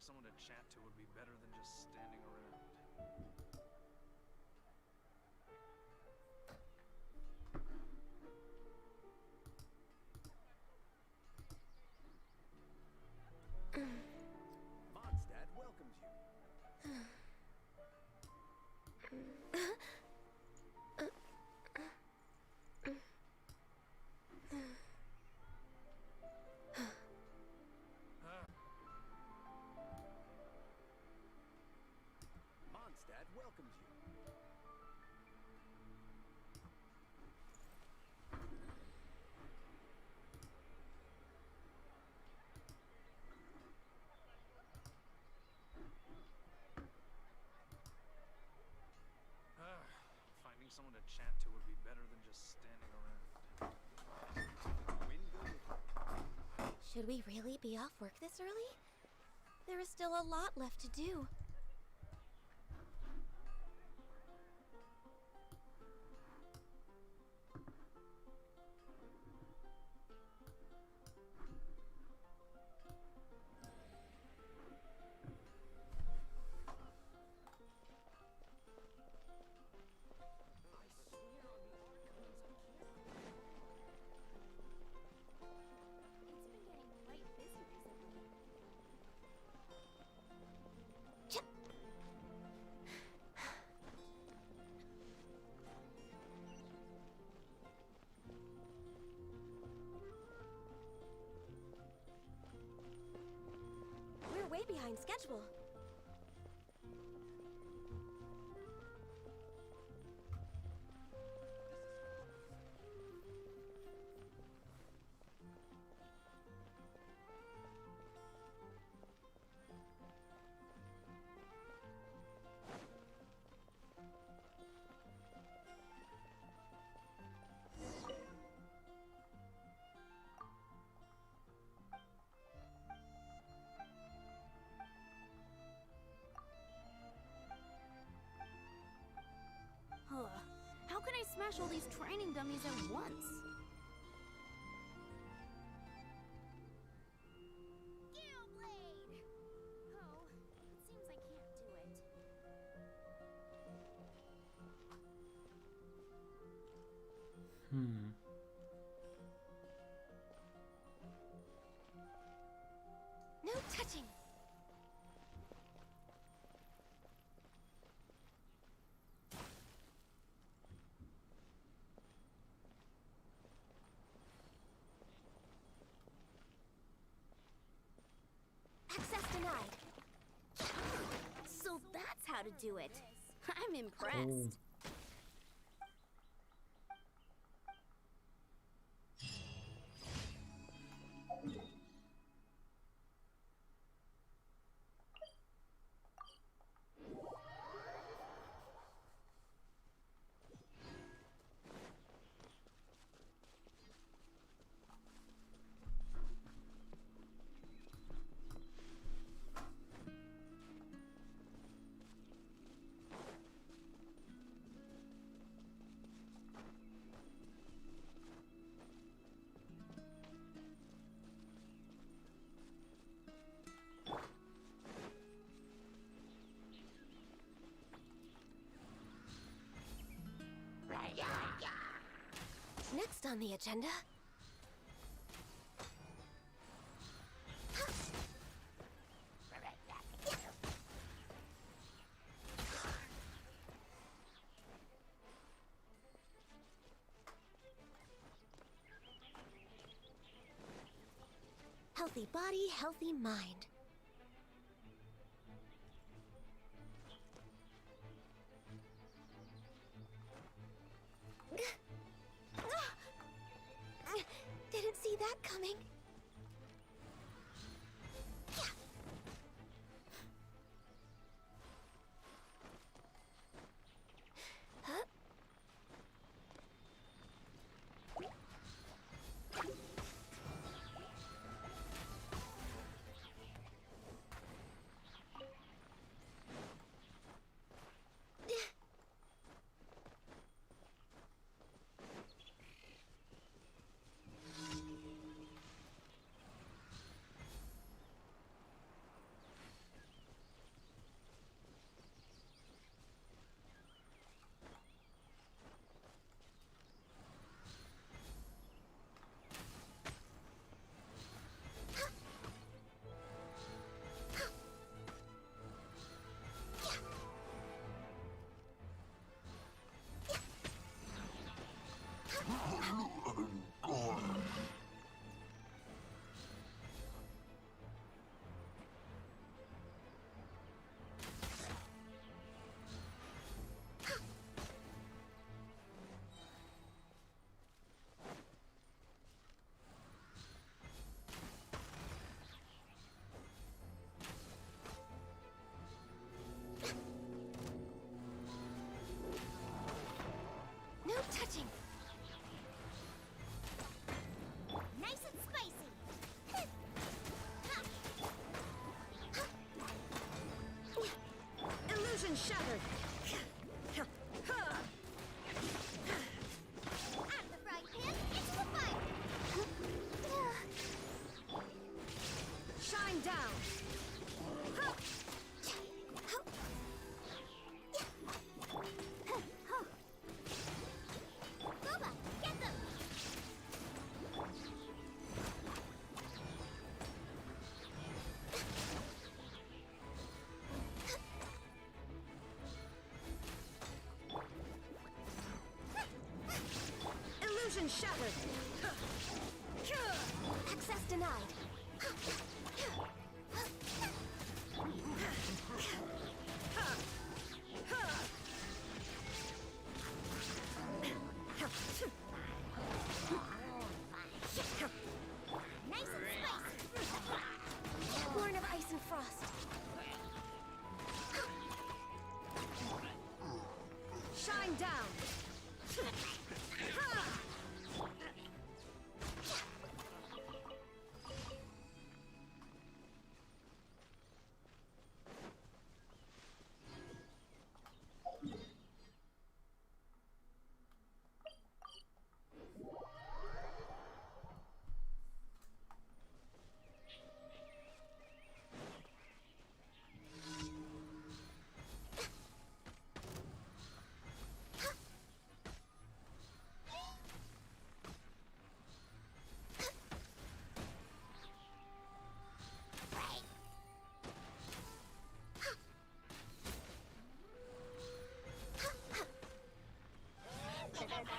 someone to chat to would be better than just standing around. Mondstadt welcomes you. Mondstadt welcomes you. Finding someone to chat to would be better than just standing around. Should we really be off work this early? There is still a lot left to do. We're way behind schedule. How can I smash all these training dummies at once? Blade! Oh, it seems I can't do it. No touching! Access denied. So that's how to do it. I'm impressed. Next on the agenda. Healthy body, healthy mind. Didn't see that coming. Huh? Illusion shattered. Out of the frying pan, into the fire! Shine down. Boba, get them! Illusion shattered. Access denied. Nice and spicy! Born of ice and frost. Shine down.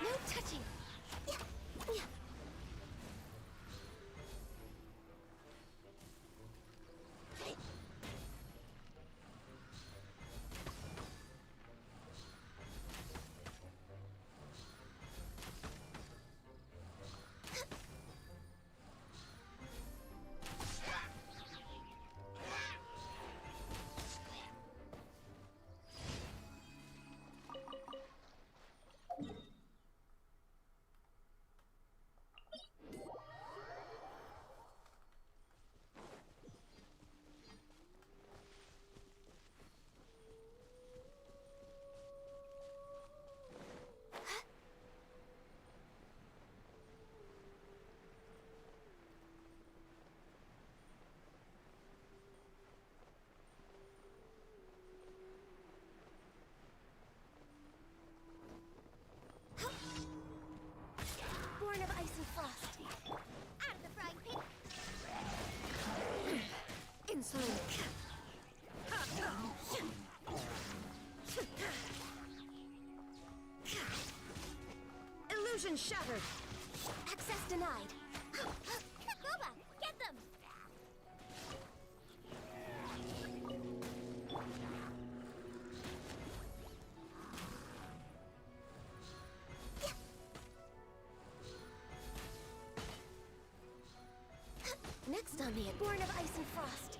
No touching. Born of ice and frost. Out of the frying pan! Insolent. Illusion shattered. Access denied. Boba, get them! Next on the born of ice and frost.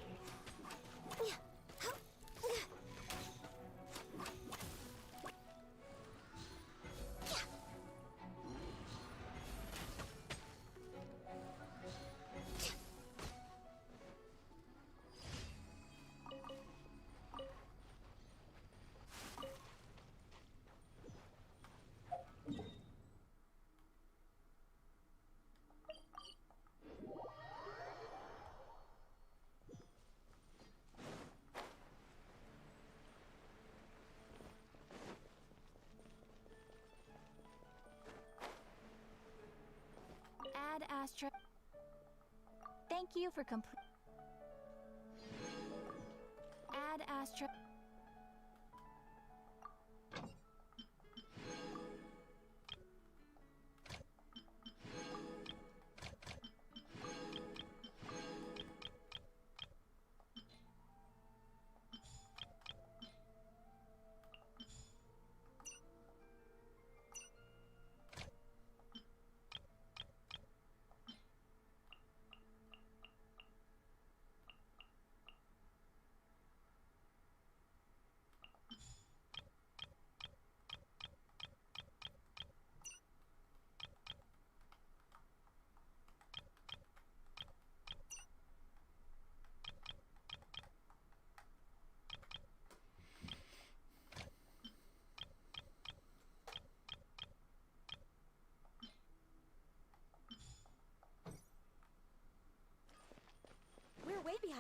Add Astra. Thank you for complete. Add Astra.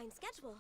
behind schedule.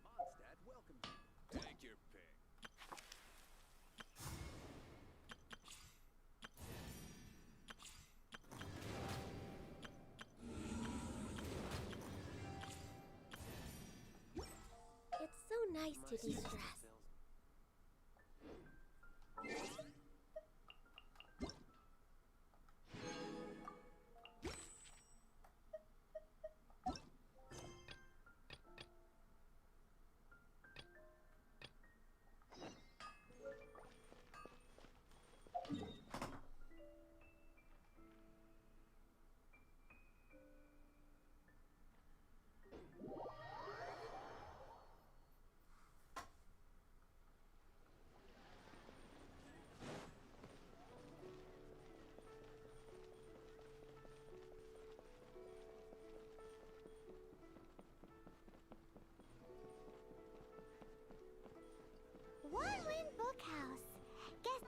Mondstadt welcomes you. Take your pick. It's so nice to de-stress. One Wind Bookhouse. Guess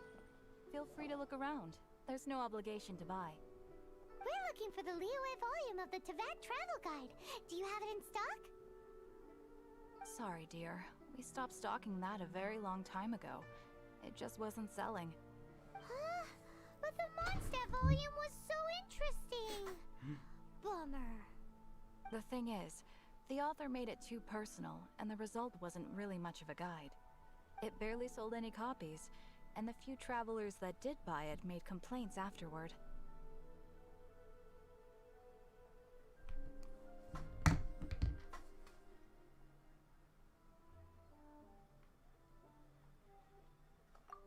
Feel free to look around. There's no obligation to buy. we're looking for the Liyue volume of the Teyvat Travel Guide. Do you have it in stock? Sorry, dear. We stopped stocking that a very long time ago. It just wasn't selling. Huh? But the Mondstadt volume was so interesting. Bummer. The thing is, the author made it too personal, and the result wasn't really much of a guide. It barely sold any copies, and the few travelers that did buy it made complaints afterward.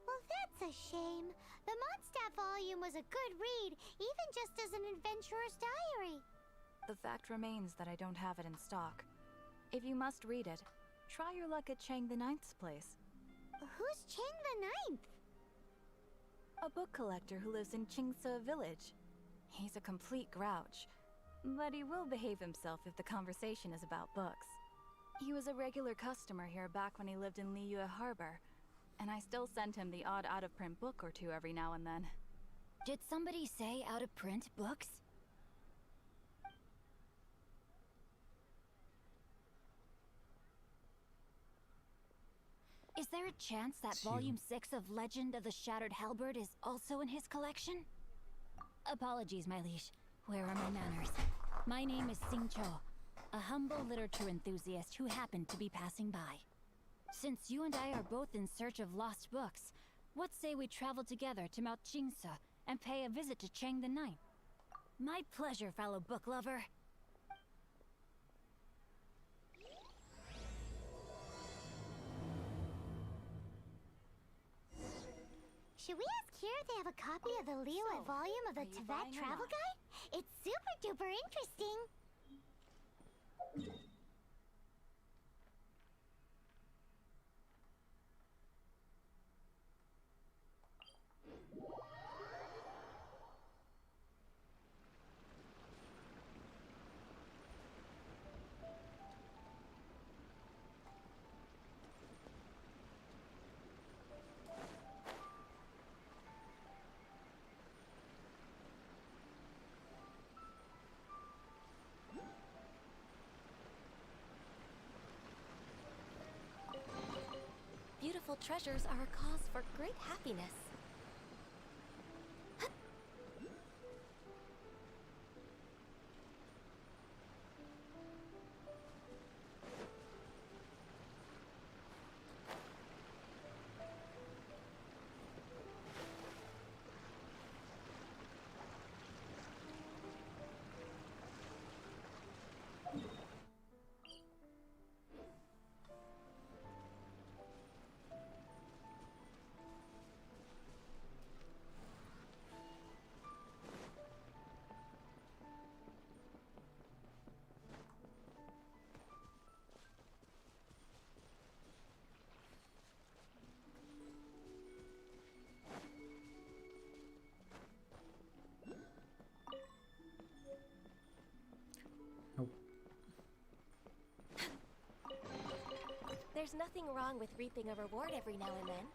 Well, that's a shame. The Mondstadt volume was a good read, even just as an adventurer's diary. The fact remains that I don't have it in stock. If you must read it, try your luck at Chang the Ninth's place. Who's Chang the Ninth? A book collector who lives in Qingse village. He's a complete grouch, but he will behave himself if the conversation is about books. He was a regular customer here back when he lived in Liyue Harbor, and I still send him the odd out-of-print book or two every now and then. Did somebody say out-of-print books? Is there a chance that Volume 6 of Legend of the Shattered Halberd is also in his collection? Apologies, my liege. Where are my manners? My name is Sing Cho, a humble literature enthusiast who happened to be passing by. Since you and I are both in search of lost books, what say we travel together to Mount Qingse and pay a visit to Chang the Ninth? My pleasure, fellow book lover. Should we ask here if they have a copy of the Liyue volume of the are you Teyvat buying or Travel not? Guide? It's super duper interesting. wonderful treasures are a cause for great happiness. There's nothing wrong with reaping a reward every now and then.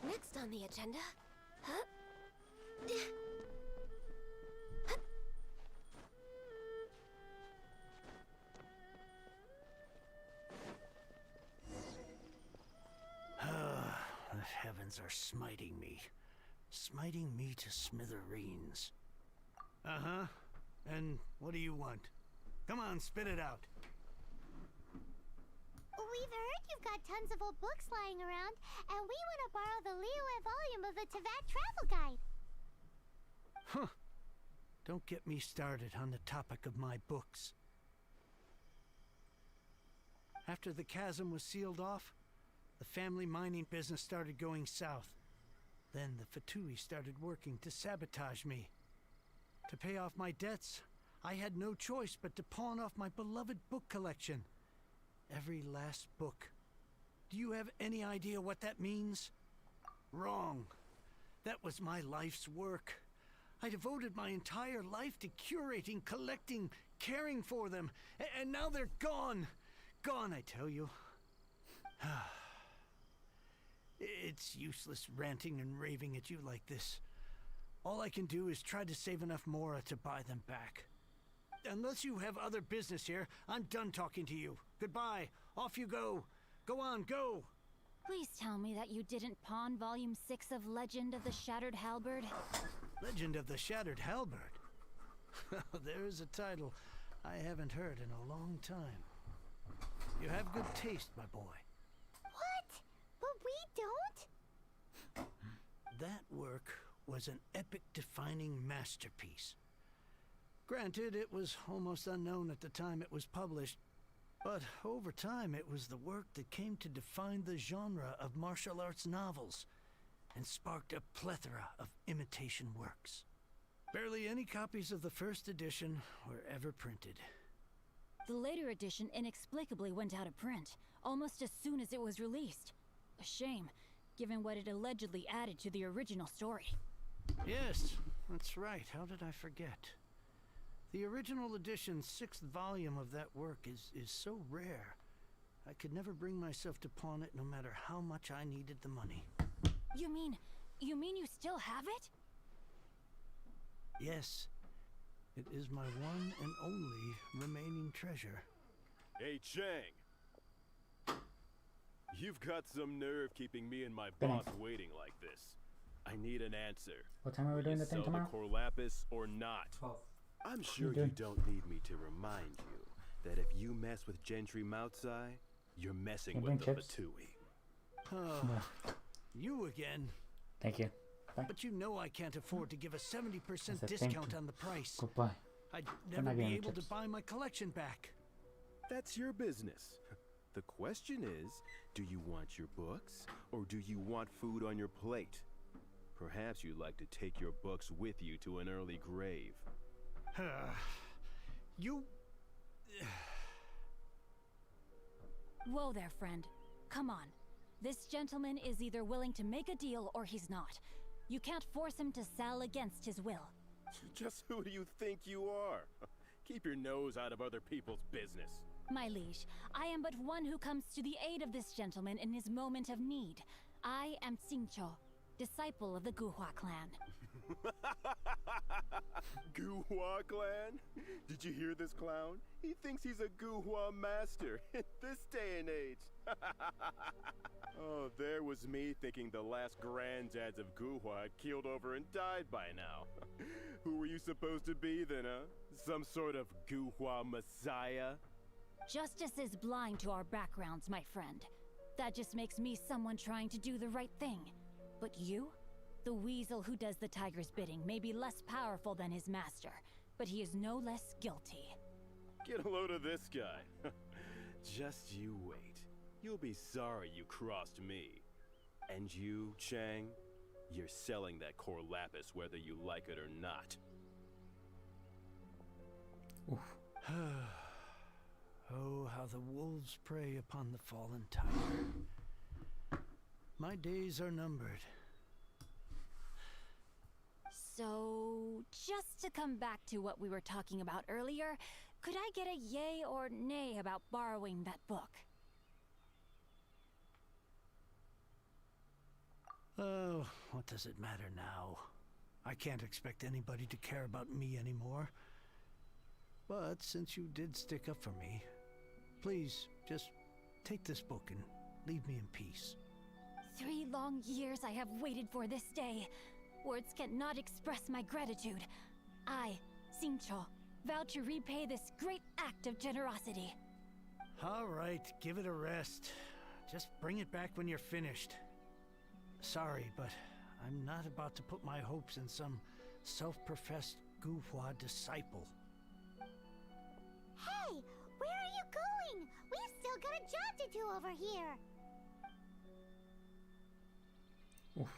Next on the agenda, huh? The heavens are smiting me. Smiting me to smithereens. Uh-huh. And what do you want? Come on, spit it out. We've heard you've got tons of old books lying around, and we want to borrow the Liyue volume of the Teyvat Travel Guide. Huh. Don't get me started on the topic of my books. After the chasm was sealed off, the family mining business started going south. Then the Fatui started working to sabotage me. To pay off my debts, I had no choice but to pawn off my beloved book collection. Every last book. Do you have any idea what that means? Wrong. That was my life's work. I devoted my entire life to curating, collecting, caring for them. And now they're gone. Gone, I tell you. It's useless ranting and raving at you like this. All I can do is try to save enough Mora to buy them back. Unless you have other business here, I'm done talking to you. Goodbye. Off you go. Go on, go. Please tell me that you didn't pawn Volume 6 of Legend of the Shattered Halberd. Legend of the Shattered Halberd? There's a title I haven't heard in a long time. You have good taste, my boy. What? But we don't? That work was an epic-defining masterpiece. Granted, it was almost unknown at the time it was published, but over time it was the work that came to define the genre of martial arts novels and sparked a plethora of imitation works. Barely any copies of the first edition were ever printed. The later edition inexplicably went out of print, almost as soon as it was released. A shame, given what it allegedly added to the original story. Yes, that's right. How did I forget? The original edition's 6th volume of that work is so rare. I could never bring myself to pawn it no matter how much I needed the money. You mean you still have it? Yes. It is my one and only remaining treasure. Hey, Chang. You've got some nerve keeping me and my boss waiting like this. I need an answer. What time are we Will doing you the thing sell tomorrow? the Corlapis or not? 12. I'm sure you doing? don't need me to remind you that if you mess with Gentry Moutsai, you're messing You with bring the chips? Fatui. Oh, you again. Thank you. Bye. But you know I can't afford to give a 70% I said thank discount you. on the price. Goodbye. I'd not never getting be able chips. to buy my collection back. That's your business. The question is, do you want your books or do you want food on your plate? Perhaps you'd like to take your books with you to an early grave. You... Whoa there, friend. Come on. This gentleman is either willing to make a deal or he's not. You can't force him to sell against his will. Just who do you think you are? Keep your nose out of other people's business. My liege, I am but one who comes to the aid of this gentleman in his moment of need. I am Xingqiu, disciple of the Guhua clan. Guhua clan? Did you hear this clown? He thinks he's a Guhua master in this day and age. Oh, there was me thinking the last granddads of Guhua had keeled over and died by now. Who were you supposed to be then, huh? Some sort of Guhua messiah? Justice is blind to our backgrounds, my friend. That just makes me someone trying to do the right thing. But you? The weasel who does the tiger's bidding may be less powerful than his master, but he is no less guilty. Get a load of this guy. Just you wait. You'll be sorry you crossed me. And you, Chang, you're selling that Corlapis whether you like it or not. Oh, how the wolves prey upon the fallen tiger. My days are numbered. So, just to come back to what we were talking about earlier, could I get a yay or nay about borrowing that book? Oh, what does it matter now? I can't expect anybody to care about me anymore. But since you did stick up for me, please just take this book and leave me in peace. 3 long years I have waited for this day. Words cannot express my gratitude. I, Xingqiu, vow to repay this great act of generosity. All right, give it a rest. Just bring it back when you're finished. Sorry, but I'm not about to put my hopes in some self-professed Guhua disciple. Hey, where are you going? We've still got a job to do over here. Oof.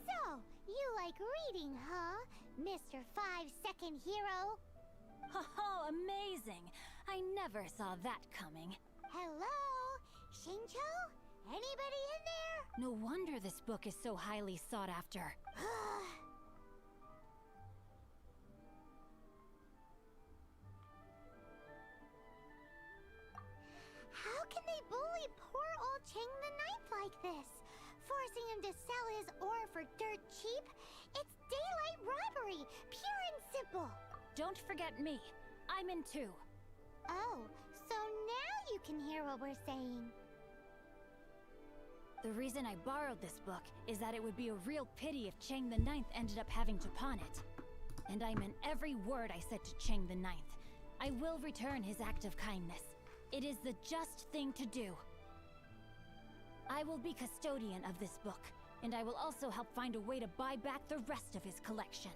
So, you like reading, huh, Mr. 5-second hero? Oh, amazing! I never saw that coming. Hello? Xingqiu? Anybody in there? No wonder this book is so highly sought after. How can they bully poor old Chang the Ninth like this? Forcing him to sell his ore for dirt cheap? It's daylight robbery, pure and simple. Don't forget me. I'm in too. Oh, so now you can hear what we're saying. The reason I borrowed this book is that it would be a real pity if Chang the Ninth ended up having to pawn it. And I meant every word I said to Chang the Ninth. I will return his act of kindness. It is the just thing to do. I will be custodian of this book, and I will also help find a way to buy back the rest of his collection.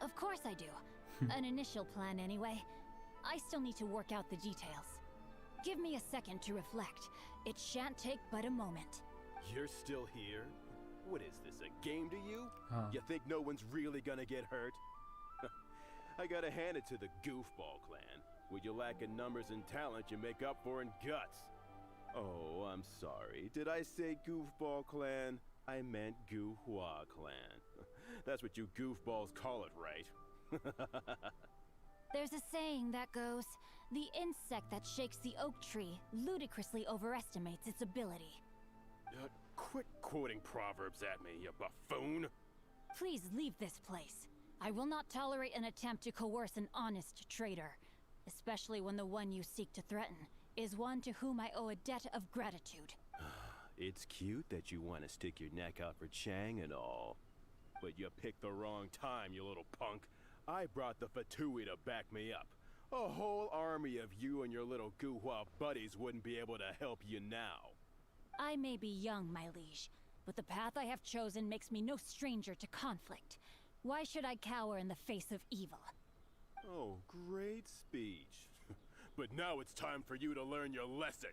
Of course I do. An initial plan anyway. I still need to work out the details. Give me a second to reflect. It shan't take but a moment. You're still here? What is this, a game to you? Huh. You think no one's really gonna get hurt? I gotta hand it to the Goofball clan. What you lack in numbers and talent, you make up for in guts. Oh, I'm sorry. Did I say Goofball clan? I meant Guhua clan. That's what you goofballs call it, right? There's a saying that goes, the insect that shakes the oak tree ludicrously overestimates its ability. Quit quoting proverbs at me, you buffoon! Please leave this place. I will not tolerate an attempt to coerce an honest trader, especially when the one you seek to threaten is one to whom I owe a debt of gratitude. It's cute that you want to stick your neck out for Chang and all. But you picked the wrong time, you little punk. I brought the Fatui to back me up. A whole army of you and your little Guhua buddies wouldn't be able to help you now. I may be young, my liege, but the path I have chosen makes me no stranger to conflict. Why should I cower in the face of evil? Oh, great speech. But now it's time for you to learn your lesson.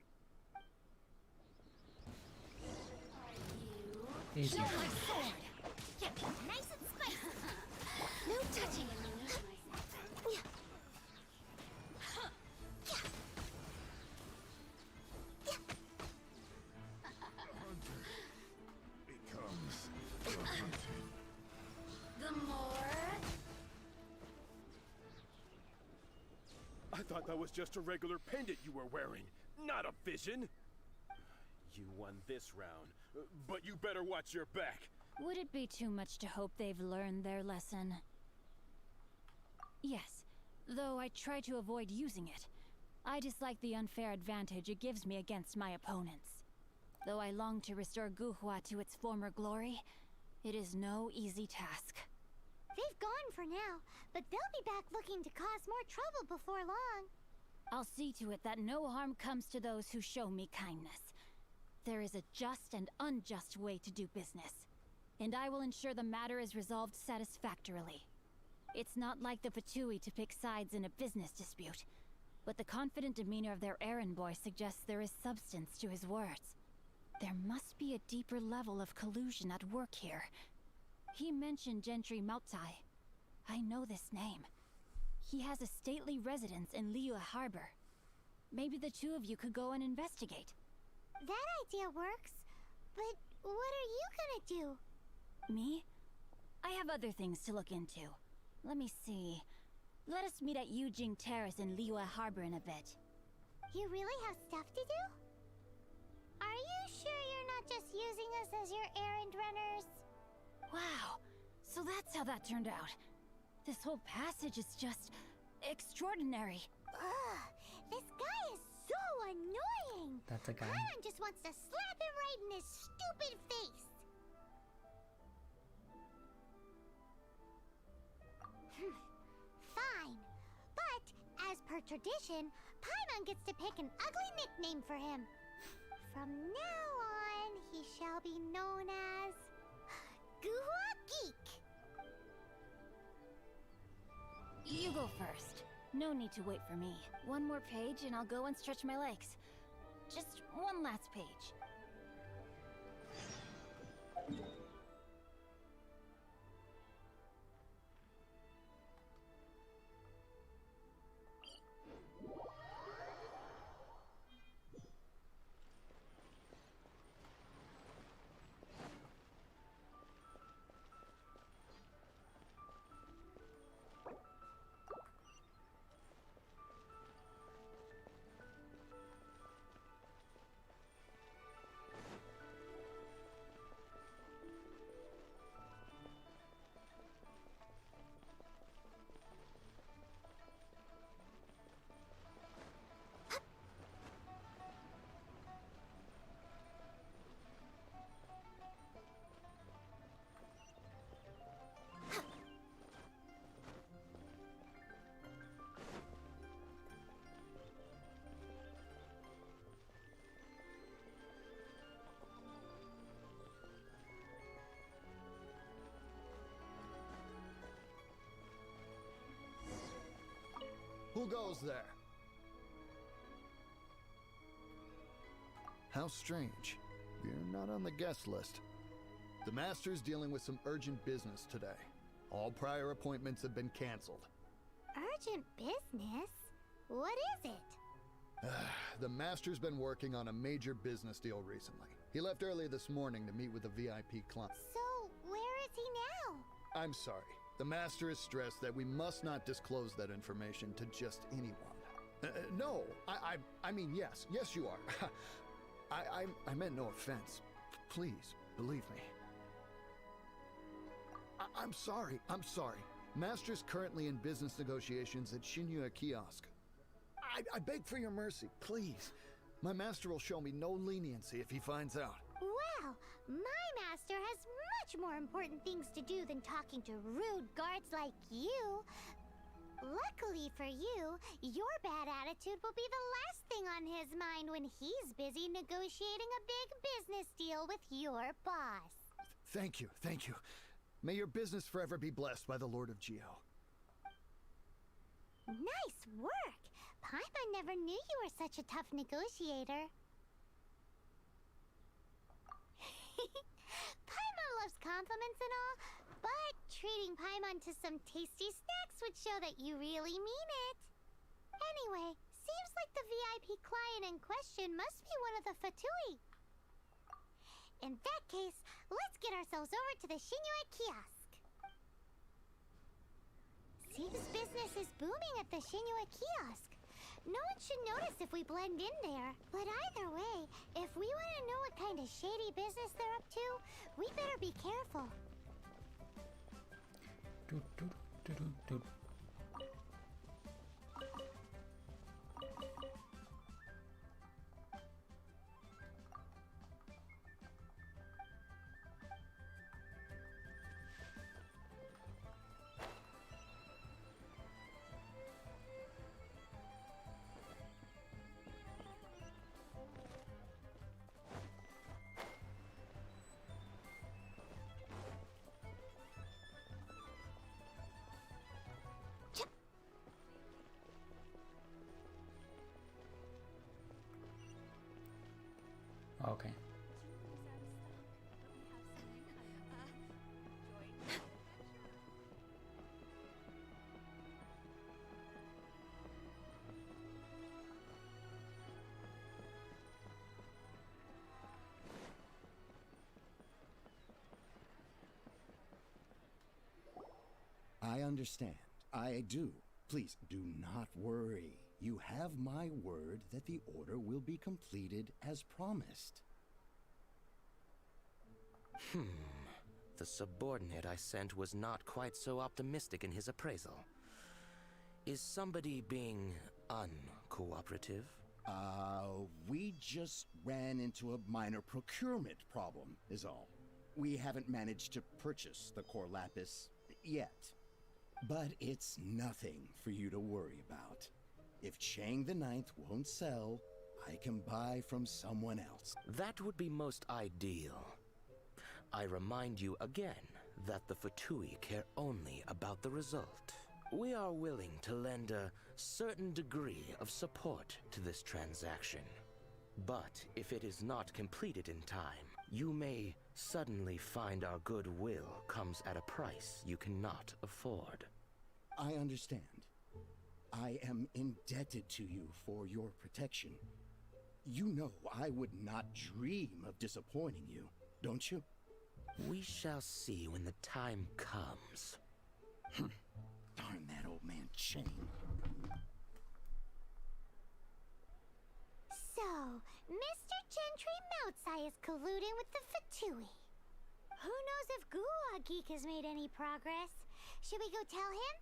Easy. Show my sword! Yeah, nice and spicy. No touching. The more... I thought that was just a regular pendant you were wearing, not a vision. You won this round, but you better watch your back. Would it be too much to hope they've learned their lesson? Yes, though I try to avoid using it. I dislike the unfair advantage it gives me against my opponents. Though I long to restore Guhua to its former glory, it is no easy task. They've gone for now, but they'll be back looking to cause more trouble before long. I'll see to it that no harm comes to those who show me kindness. There is a just and unjust way to do business, and I will ensure the matter is resolved satisfactorily. It's not like the Fatui to pick sides in a business dispute, but the confident demeanor of their errand boy suggests there is substance to his words. There must be a deeper level of collusion at work here. He mentioned Gentry Maotai. I know this name. He has a stately residence in Liyue Harbor. Maybe the two of you could go and investigate. That idea works, but what are you gonna do? Me? I have other things to look into. Let me see. Let us meet at Yujing Terrace in Liyue Harbor in a bit. You really have stuff to do? Are you sure you're not just using us as your errand runners? Wow, so that's how that turned out. This whole passage is just extraordinary. Ugh, this guy is so annoying! That's a guy. Paimon just wants to slap him right in his stupid face! Fine, but as per tradition, Paimon gets to pick an ugly nickname for him. From now on, he shall be known as Guhua Geek. You go first. No need to wait for me. One more page and I'll go and stretch my legs. Just one last page. Who goes there? How strange. You're not on the guest list. The Master's dealing with some urgent business today. All prior appointments have been canceled. Urgent business? What is it? The Master's been working on a major business deal recently. He left early this morning to meet with a VIP client. So, where is he now? I'm sorry. The Master is stressed that we must not disclose that information to just anyone. No, I mean, yes. Yes, you are. I meant no offense. Please, believe me. I'm sorry. Master's currently in business negotiations at Shinya Kiosk. I beg for your mercy, please. My master will show me no leniency if he finds out. Well, my master has much more important things to do than talking to rude guards like you. Luckily for you, your bad attitude will be the last thing on his mind when he's busy negotiating a big business deal with your boss. Thank you. May your business forever be blessed by the Lord of Geo. Nice work! Paimon never knew you were such a tough negotiator. Paimon loves compliments and all, but treating Paimon to some tasty snacks would show that you really mean it. Anyway, seems like the VIP client in question must be one of the Fatui. In that case, let's get ourselves over to the Shinya Kiosk. Seems business is booming at the Shinya Kiosk. No one should notice if we blend in there. But either way, if we want to know what kind of shady business they're up to, we better be careful. Okay. I understand. I do. Please do not worry. You have my word that the order will be completed as promised. The subordinate I sent was not quite so optimistic in his appraisal. Is somebody being uncooperative? We just ran into a minor procurement problem, is all. We haven't managed to purchase the core lapis yet. But it's nothing for you to worry about. If Chang the Ninth won't sell, I can buy from someone else. That would be most ideal. I remind you again that the Fatui care only about the result. We are willing to lend a certain degree of support to this transaction. But if it is not completed in time, you may suddenly find our goodwill comes at a price you cannot afford. I understand. I am indebted to you for your protection. You know I would not dream of disappointing you, don't you? We shall see when the time comes. Darn that old man Chang. So, Mr. Gentry Moutsai is colluding with the Fatui. Who knows if Gua Geek has made any progress? Should we go tell him?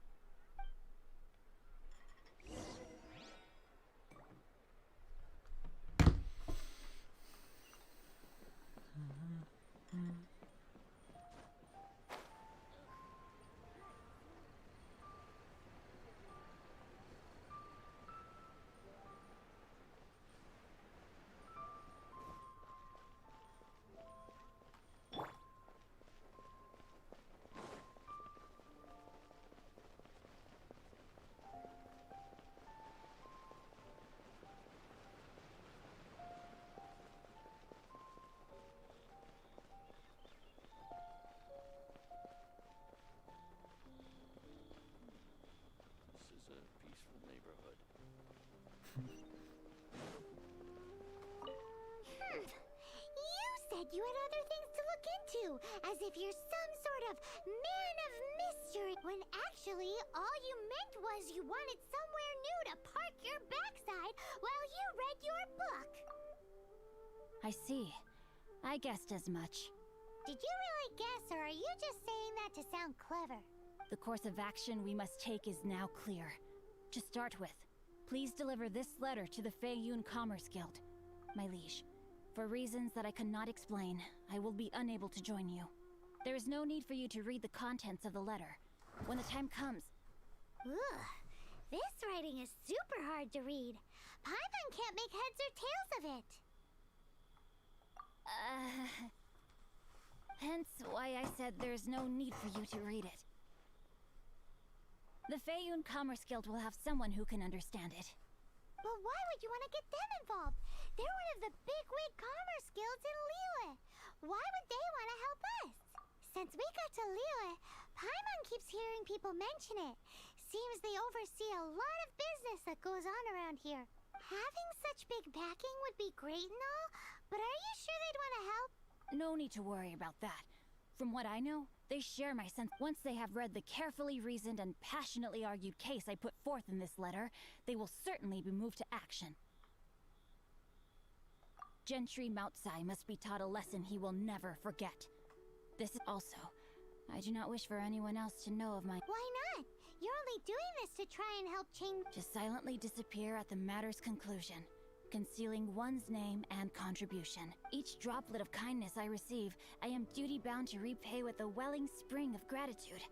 You said you had other things to look into, as if you're some sort of man of mystery, when actually all you meant was you wanted somewhere new to park your backside while you read your book. I see. I guessed as much. Did you really guess, or are you just saying that to sound clever? The course of action we must take is now clear. To start with, please deliver this letter to the Feiyun Commerce Guild. My liege, for reasons that I cannot explain, I will be unable to join you. There is no need for you to read the contents of the letter. When the time comes... Ugh, this writing is super hard to read. Paimon can't make heads or tails of it. Hence why I said there's no need for you to read it. The Feiyun Commerce Guild will have someone who can understand it. But why would you want to get them involved? They're one of the bigwig commerce guilds in Liyue. Why would they want to help us? Since we got to Liyue, Paimon keeps hearing people mention it. Seems they oversee a lot of business that goes on around here. Having such big backing would be great and all, but are you sure they'd want to help? No need to worry about that. From what I know, they share my sense. Once they have read the carefully reasoned and passionately argued case I put forth in this letter, they will certainly be moved to action. Gentry Moutsai must be taught a lesson he will never forget. This is also, I do not wish for anyone else to know of my— Why not? You're only doing this to try and help change— To silently disappear at the matter's conclusion, concealing one's name and contribution. Each droplet of kindness I receive, I am duty-bound to repay with a welling spring of gratitude.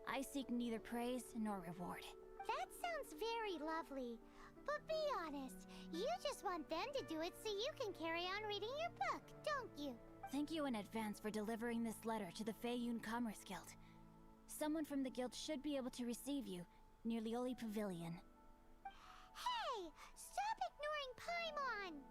I seek neither praise nor reward. That sounds very lovely. But be honest, you just want them to do it so you can carry on reading your book, don't you? Thank you in advance for delivering this letter to the Feiyun Commerce Guild. Someone from the guild should be able to receive you near Lioli Pavilion. Hey! Stop ignoring Paimon!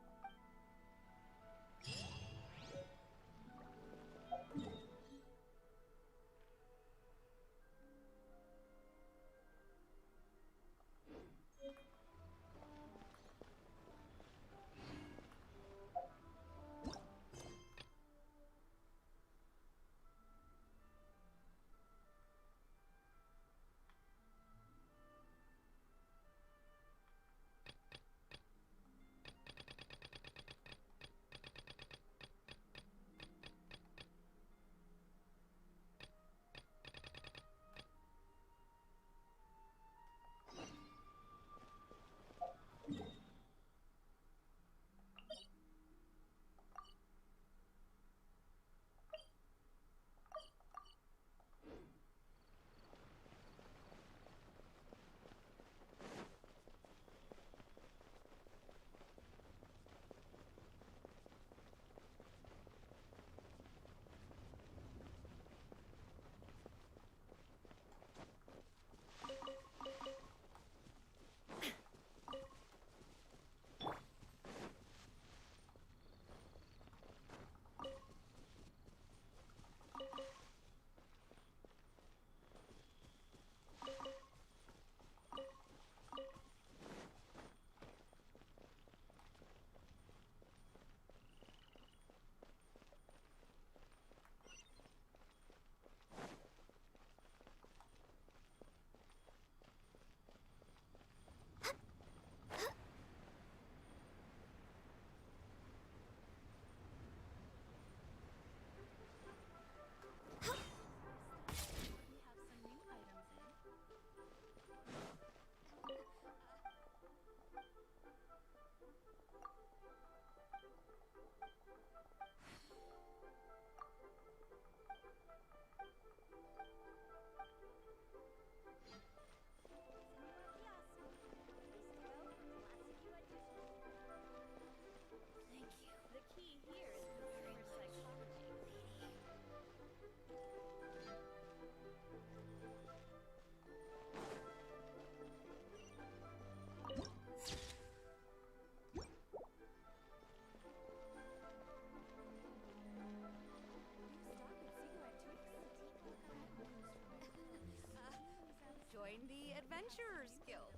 Adventurers Guild.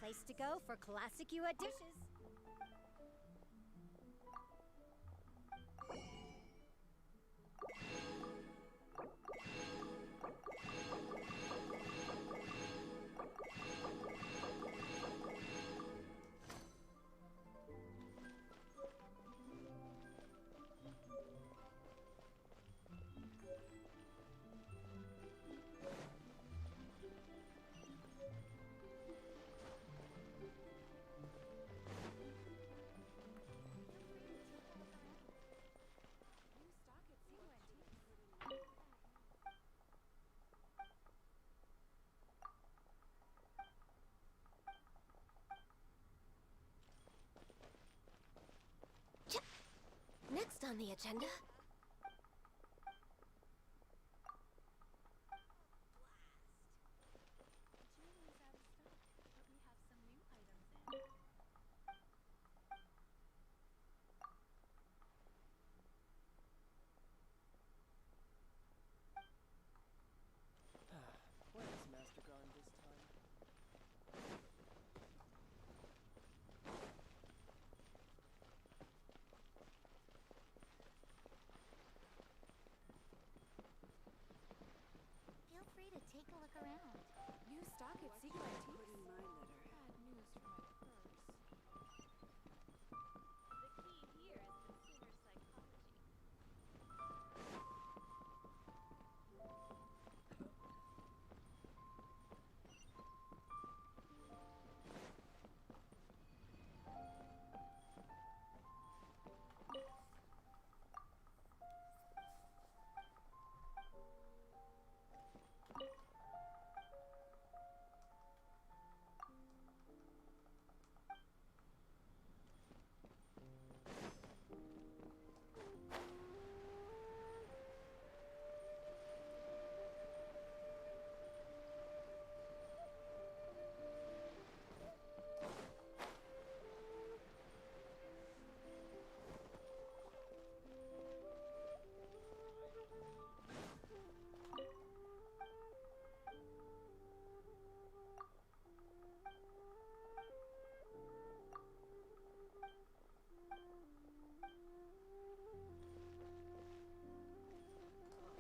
Place to go for classic UA dishes. on the agenda? Where is Master gone this time? Feel free to take a look around. New stock at Secret Antiques? Put in my letter. Bad news for my purse. The key here is consumer psychology.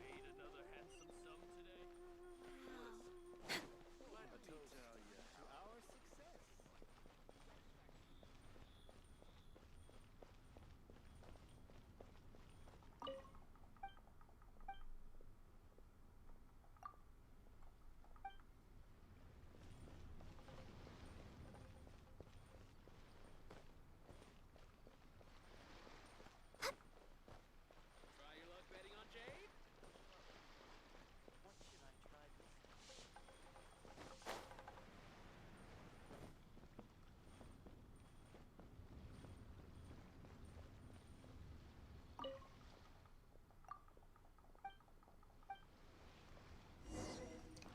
Made another handsome sum today. Let me tell you, to our success. Try your luck betting on Jade? What should I try this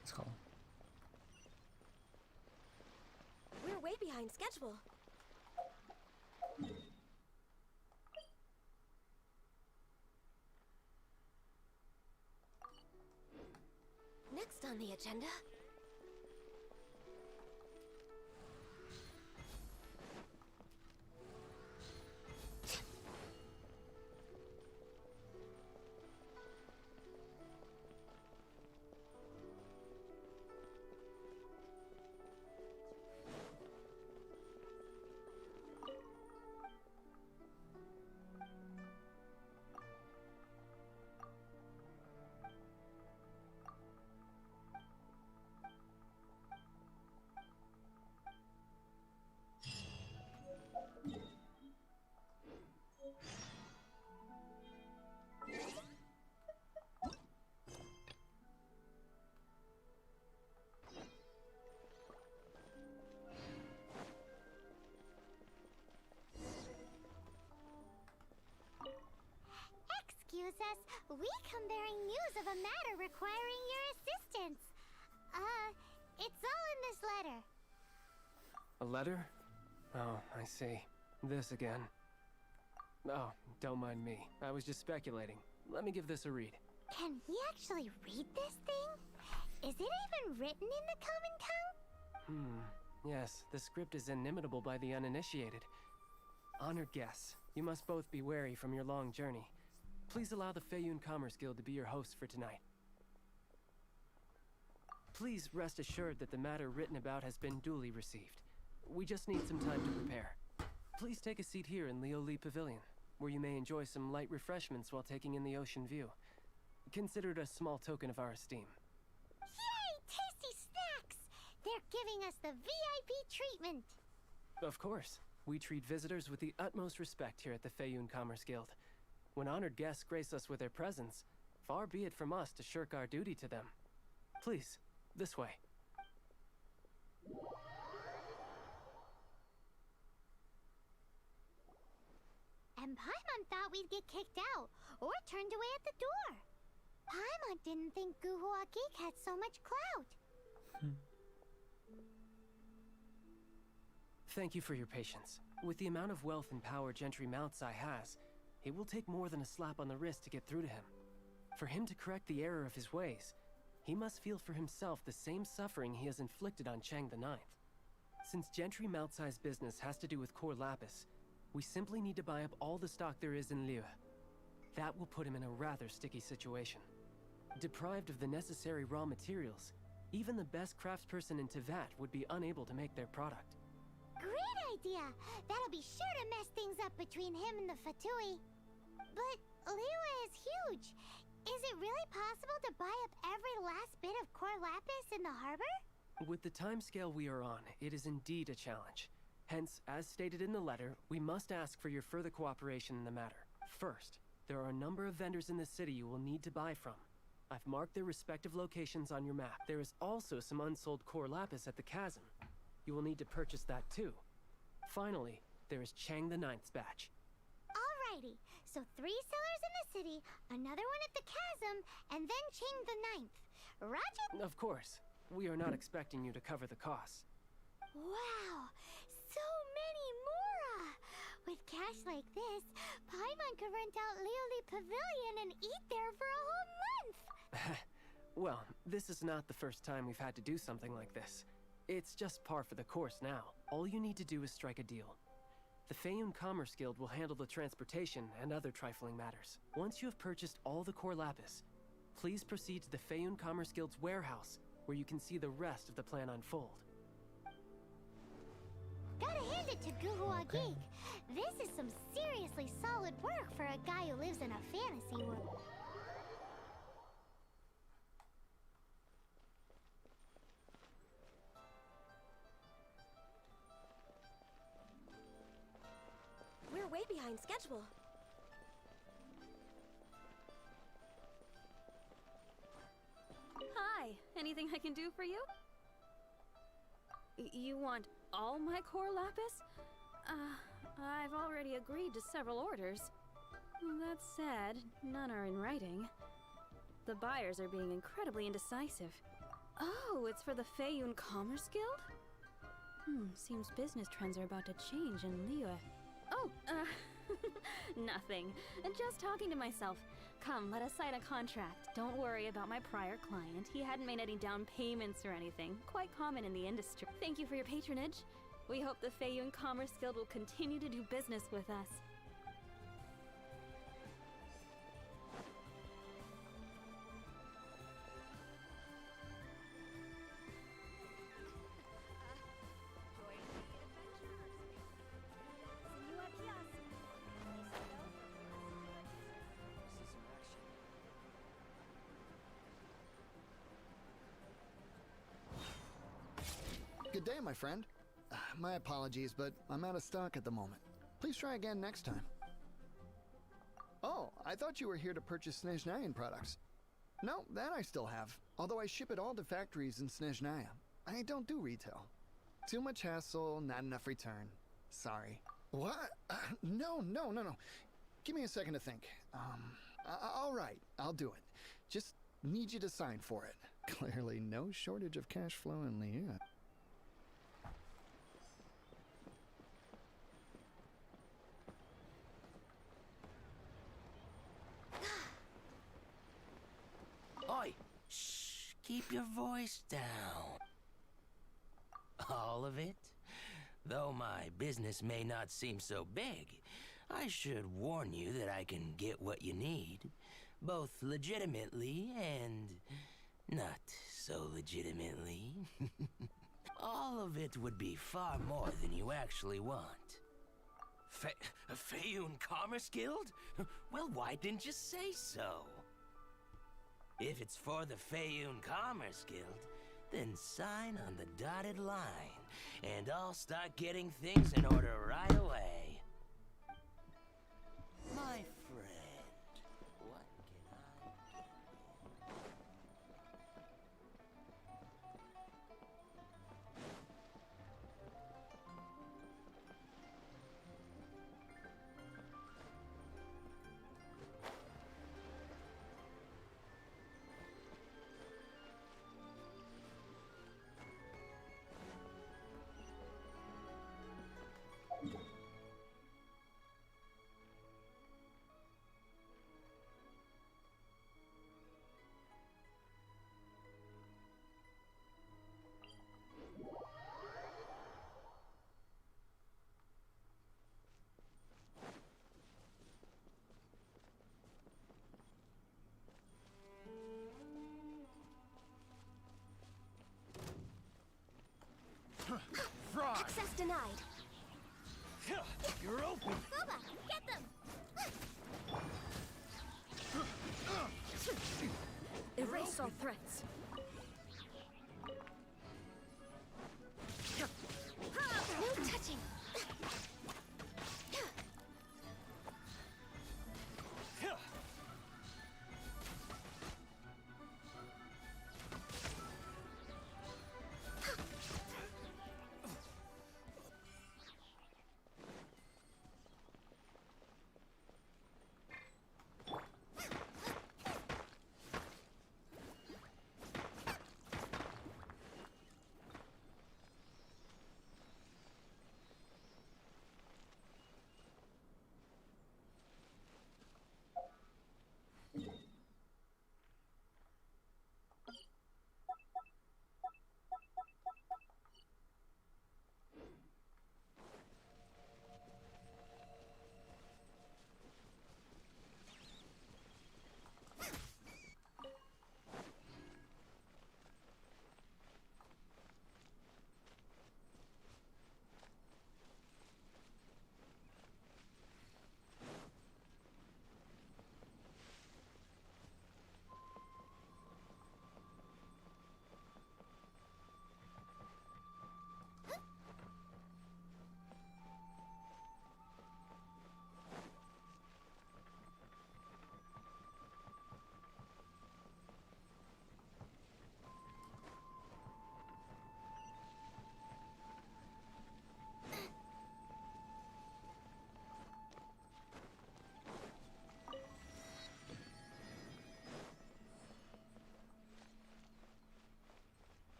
Let's go. We're way behind schedule. Next on the agenda. Excuse us, we come bearing news of a matter requiring your assistance. It's all in this letter. A letter? Oh, I see. This again. Oh, don't mind me. I was just speculating. Let me give this a read. Can we actually read this thing? Is it even written in the common tongue? Yes, the script is inimitable by the uninitiated. Honored guests, you must both be wary from your long journey. Please allow the Feiyun Commerce Guild to be your host for tonight. Please rest assured that the matter written about has been duly received. We just need some time to prepare. Please take a seat here in Leo Lee Pavilion, where you may enjoy some light refreshments while taking in the ocean view. Consider it a small token of our esteem. Yay! Tasty snacks! They're giving us the VIP treatment. Of course. We treat visitors with the utmost respect here at the Feiyun Commerce Guild. When honored guests grace us with their presence, far be it from us to shirk our duty to them. Please, this way. Am and Paimon thought we'd get kicked out or turned away at the door. Paimon didn't think Guhua Geek had so much clout. Thank you for your patience. With the amount of wealth and power Gentry Moutsai has, it will take more than a slap on the wrist to get through to him. For him to correct the error of his ways, he must feel for himself the same suffering he has inflicted on Chang the Ninth. Since Gentry Moutsai's business has to do with core lapis, we simply need to buy up all the stock there is in Liyue. That will put him in a rather sticky situation. Deprived of the necessary raw materials, even the best craftsperson in Teyvat would be unable to make their product. Great idea! That'll be sure to mess things up between him and the Fatui. But Liyue is huge. Is it really possible to buy up every last bit of core lapis in the harbor? With the timescale we are on, it is indeed a challenge. Hence, as stated in the letter, we must ask for your further cooperation in the matter. First, there are a number of vendors in the city you will need to buy from. I've marked their respective locations on your map. There is also some unsold core lapis at the chasm. You will need to purchase that too. Finally, there is Chang the Ninth's batch. Alrighty, so 3 sellers in the city, another one at the chasm, and then Chang the Ninth. Roger? Of course. We are not expecting you to cover the costs. Wow, so many more! With cash like this, Paimon could rent out Liyue Pavilion and eat there for a whole month! Well, this is not the first time we've had to do something like this. It's just par for the course now. All you need to do is strike a deal. The Feiyun Commerce Guild will handle the transportation and other trifling matters. Once you have purchased all the core lapis, please proceed to the Feiyun Commerce Guild's warehouse, where you can see the rest of the plan unfold. Gotta hand it to Guhua Geek. This is some seriously solid work for a guy who lives in a fantasy world. We're way behind schedule. Hi, anything I can do for you? You want all my core lapis? I've already agreed to several orders. That said, none are in writing. The buyers are being incredibly indecisive. Oh, it's for the Feiyun Commerce Guild? Seems business trends are about to change in Liyue. Oh, nothing. Just talking to myself. Come, let us sign a contract. Don't worry about my prior client. He hadn't made any down payments or anything. Quite common in the industry. Thank you for your patronage. We hope the Feiyun Commerce Guild will continue to do business with us. Good day, my friend. My apologies, but I'm out of stock at the moment. Please try again next time. Oh, I thought you were here to purchase Snezhnayan products. No, that I still have. Although I ship it all to factories in Snezhnaya. I don't do retail. Too much hassle, not enough return. Sorry. What? No. Give me a second to think. All right, I'll do it. Just need you to sign for it. Clearly no shortage of cash flow in Liyue. Oi! Shh! Keep your voice down. All of it? Though my business may not seem so big, I should warn you that I can get what you need, both legitimately and not so legitimately. All of it would be far more than you actually want. A Feiyun Commerce Guild? Well, why didn't you say so? If it's for the Feiyun Commerce Guild, then sign on the dotted line, and I'll start getting things in order right away. My friend, what can I do? Access denied. You're open. Booba, get them! Erase all threats. No touching.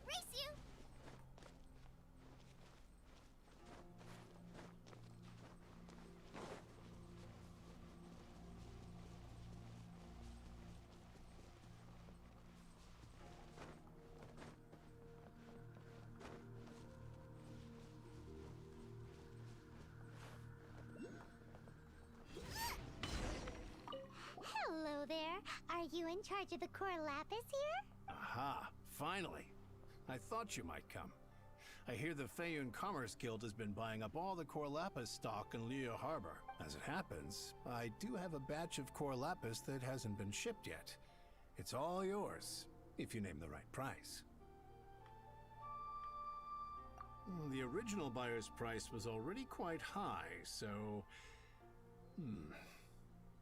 Race you! Hello there. Are you in charge of the core lapis here? Aha, finally. I thought you might come. I hear the Feiyun Commerce Guild has been buying up all the core lapis stock in Leo Harbor. As it happens, I do have a batch of core lapis that hasn't been shipped yet. It's all yours, if you name the right price. The original buyer's price was already quite high, so...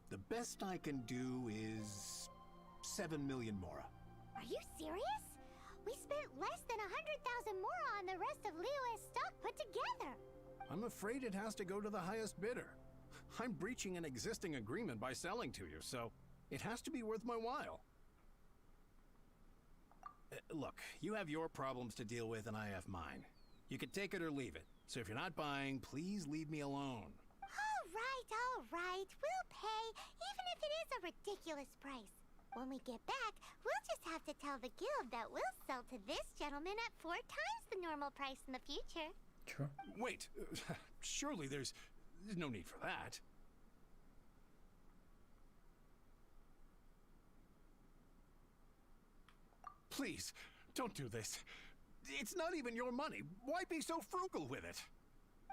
The best I can do is 7 million mora. Are you serious? We spent less than 100,000 more on the rest of Leo's stock put together. I'm afraid it has to go to the highest bidder. I'm breaching an existing agreement by selling to you, so it has to be worth my while. Look, you have your problems to deal with and I have mine. You can take it or leave it. So if you're not buying, please leave me alone. All right. We'll pay, even if it is a ridiculous price. When we get back, we'll just have to tell the guild that we'll sell to this gentleman at 4 times the normal price in the future. Sure. Wait, surely there's no need for that. Please, don't do this. It's not even your money. Why be so frugal with it?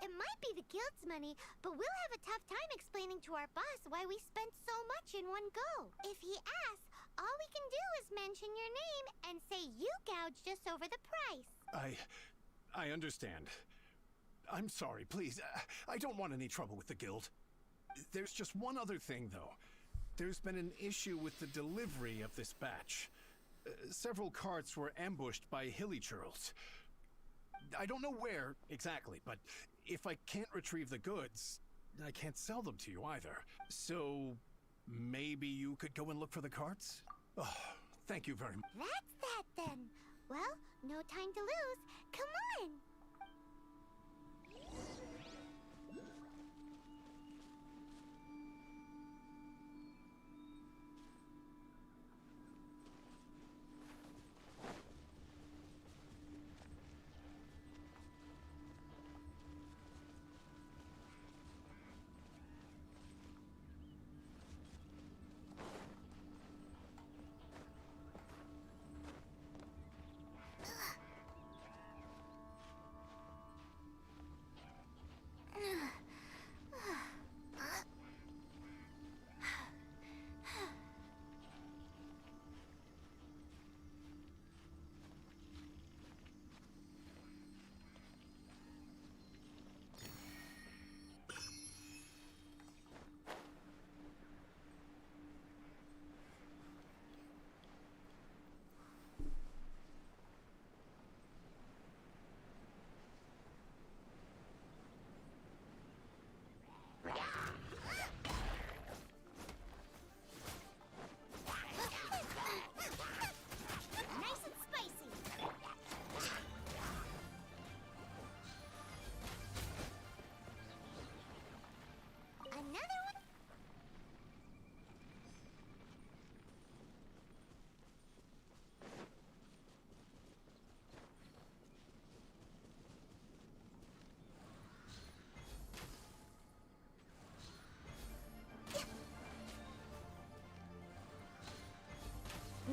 It might be the guild's money, but we'll have a tough time explaining to our boss why we spent so much in one go. If he asks, all we can do is mention your name and say you gouged us over the price. I understand. I'm sorry, please. I don't want any trouble with the guild. There's just one other thing, though. There's been an issue with the delivery of this batch. Several carts were ambushed by hilly churls. I don't know where exactly, but if I can't retrieve the goods, I can't sell them to you either. So maybe you could go and look for the carts? Oh, thank you very much. That's that then. Well, no time to lose. Come on!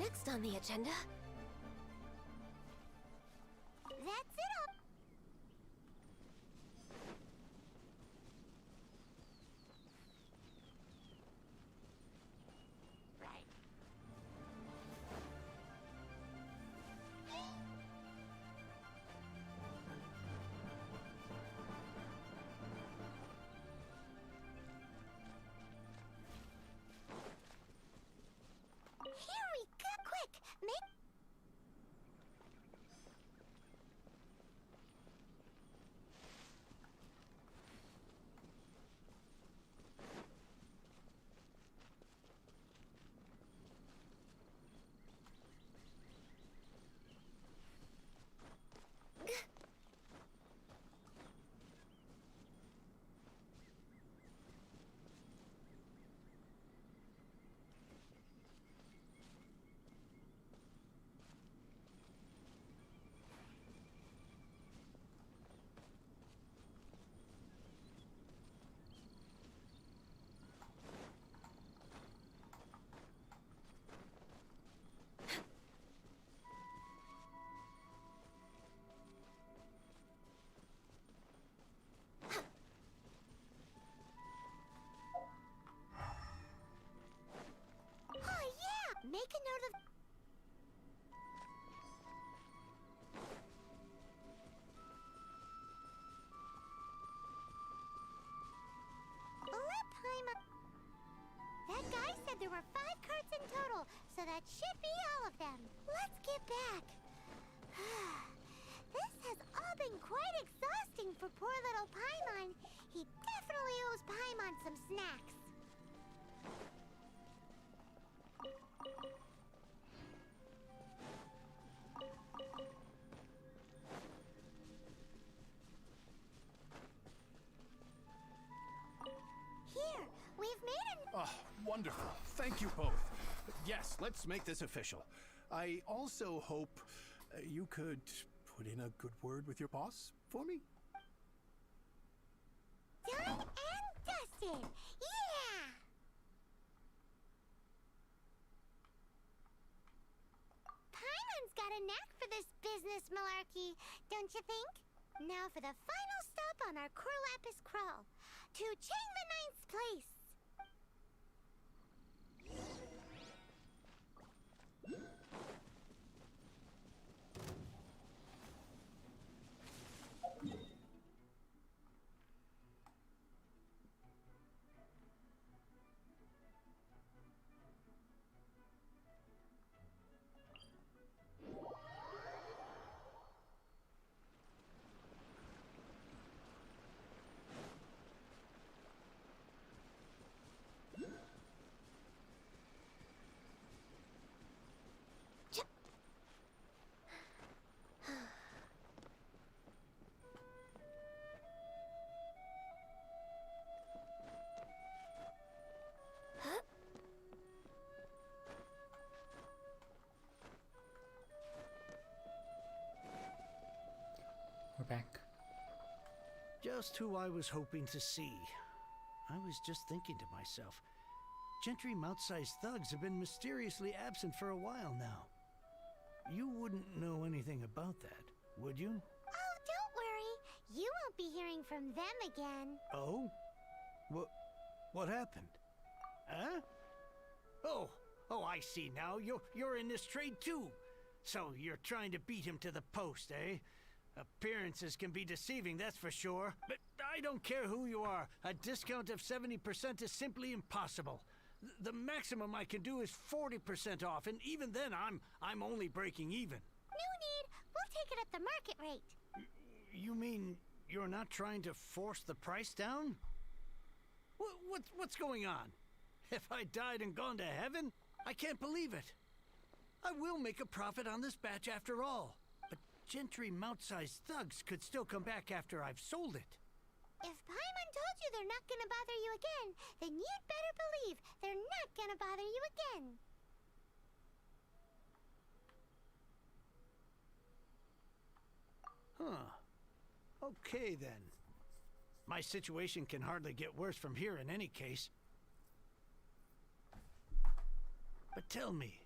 next on the agenda? That's it all. Right. Here we go! Quick! Make... Oh yeah! Make a note of... Let Paimon... That guy said there were 5 carts in total, so that should be all of them. Let's get back. This has all been quite exhausting for poor little Paimon. He definitely owes Paimon some snacks. Here, we've made an... Oh, wonderful. Thank you both. Yes, let's make this official. I also hope you could put in a good word with your boss for me. Done and dusted! Yeah! Paimon's got a knack for this business malarkey, don't you think? Now for the final stop on our Corlapis crawl, to Chang the Ninth's place. We're back. Just who I was hoping to see. I was just thinking to myself, Gentry mount-sized thugs have been mysteriously absent for a while now. You wouldn't know anything about that, would you? Oh, don't worry. You won't be hearing from them again. Oh? What happened? Huh? Oh, I see now. You're in this trade too. So you're trying to beat him to the post, eh? Appearances can be deceiving, that's for sure. But I don't care who you are. A discount of 70% is simply impossible. The maximum I can do is 40% off, and even then I'm only breaking even. No need. We'll take it at the market rate. You mean you're not trying to force the price down? What's going on? Have I died and gone to heaven? I can't believe it. I will make a profit on this batch after all. But Gentry mount-sized thugs could still come back after I've sold it. If Paimon told you they're not gonna bother you again, then you'd better believe they're not gonna bother you again. Huh. Okay, then. My situation can hardly get worse from here in any case. But tell me,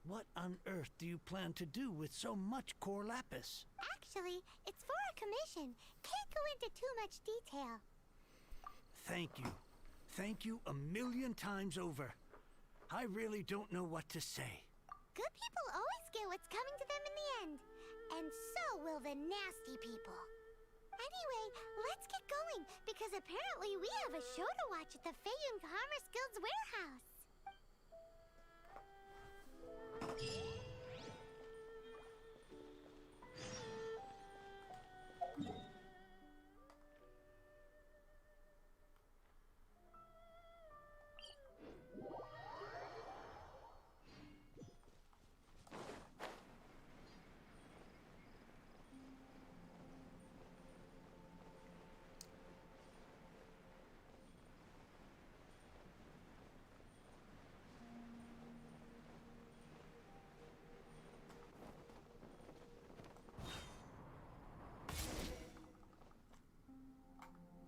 What on earth do you plan to do with so much core lapis? Actually, it's for a commission. Can't go into too much detail. Thank you. Thank you a million times over. I really don't know what to say. Good people always get what's coming to them in the end. And so will the nasty people. Anyway, let's get going, because apparently we have a show to watch at the Feiyun Commerce Guild's warehouse.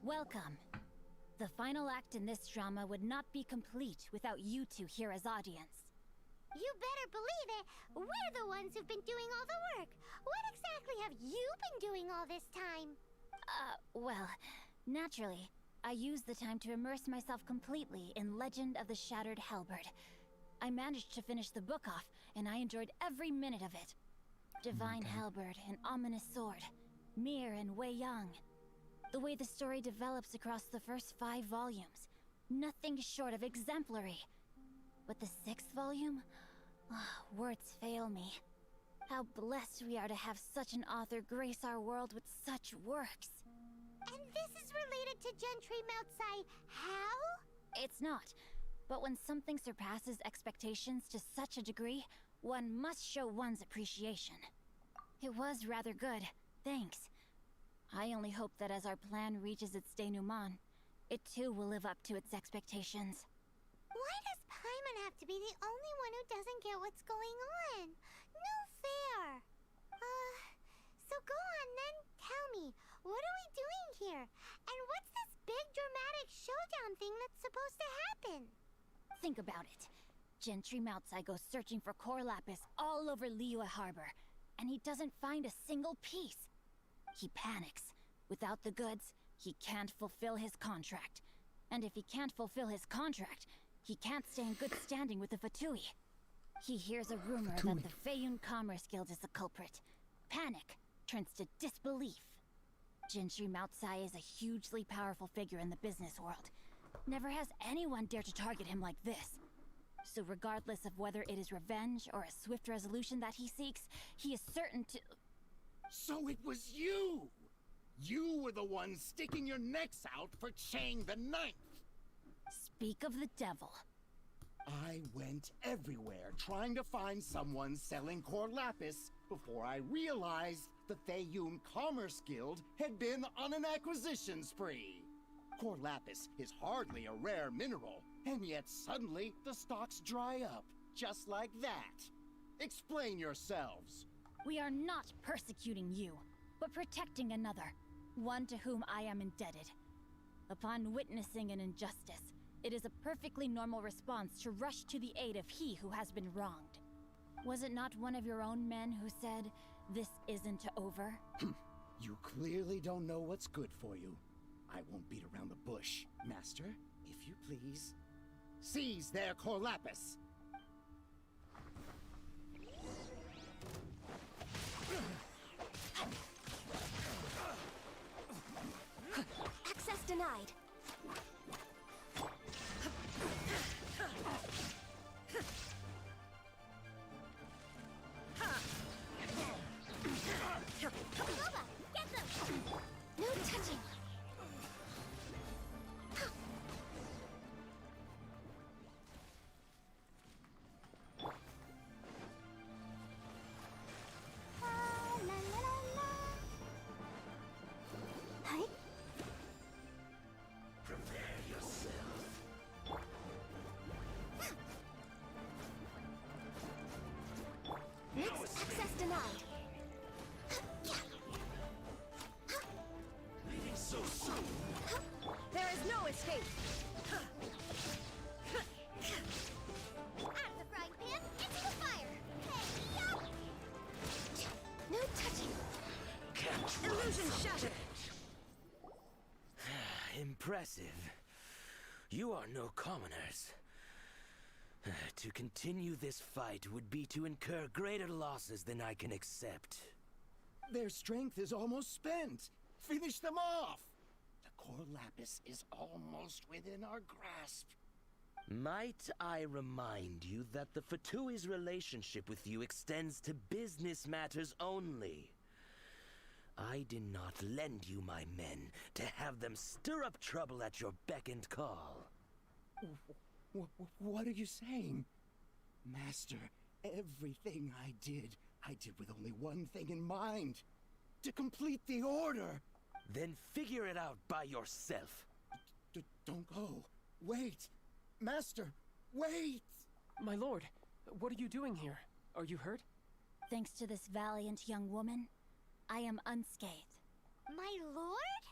Welcome. The final act in this drama would not be complete without you two here as audience. You better believe it. We're the ones who've been doing all the work. What exactly have you been doing all this time? Well, naturally, I used the time to immerse myself completely in Legend of the Shattered Halberd. I managed to finish the book off, and I enjoyed every minute of it. Divine Halberd, an ominous sword. Mir and Wei Yang. The way the story develops across the first 5 volumes. Nothing short of exemplary. But the 6th volume? Words fail me. How blessed we are to have such an author grace our world with such works. And this is related to Gentry Moutsai. How? It's not. But when something surpasses expectations to such a degree, one must show one's appreciation. It was rather good. Thanks. I only hope that as our plan reaches its denouement, it too will live up to its expectations. Why does Paimon have to be the only one who doesn't get what's going on? No fair. So go on then, tell me, what are we doing here? And what's this big dramatic showdown thing that's supposed to happen? Think about it. Gentry Moutsai goes searching for core lapis all over Liyue Harbor, and he doesn't find a single piece. He panics. Without the goods, he can't fulfill his contract. And if he can't fulfill his contract, he can't stay in good standing with the Fatui. He hears a rumor that the Feiyun Commerce Guild is the culprit. Panic turns to disbelief. Gentry Moutsai is a hugely powerful figure in the business world. Never has anyone dared to target him like this. So regardless of whether it is revenge or a swift resolution that he seeks, he is certain to... So it was you! You were the one sticking your necks out for Chang the Ninth! Speak of the devil. I went everywhere trying to find someone selling core lapis before I realized the Feiyun Commerce Guild had been on an acquisition spree. Core lapis is hardly a rare mineral, and yet suddenly the stocks dry up, just like that. Explain yourselves. We are not persecuting you, but protecting another, one to whom I am indebted. Upon witnessing an injustice, it is a perfectly normal response to rush to the aid of he who has been wronged. Was it not one of your own men who said, "This isn't over"? You clearly don't know what's good for you. I won't beat around the bush, Master, if you please. Seize their core lapis! Access denied. Boba, get them! No touching. La, la, la, la. Hi. Prepare yourself. Access denied. Leaving so soon. There is no escape. Out of the frying pan, into the fire! Shattered! Impressive. You are no commoners. To continue this fight would be to incur greater losses than I can accept. Their strength is almost spent. Finish them off! The core lapis is almost within our grasp. Might I remind you that the Fatui's relationship with you extends to business matters only? I did not lend you my men to have them stir up trouble at your beck and call. What are you saying? Master, everything I did with only one thing in mind. To complete the order. Then figure it out by yourself. Don't go. Wait. Master, wait! My lord, what are you doing here? Are you hurt? Thanks to this valiant young woman, I am unscathed. My lord?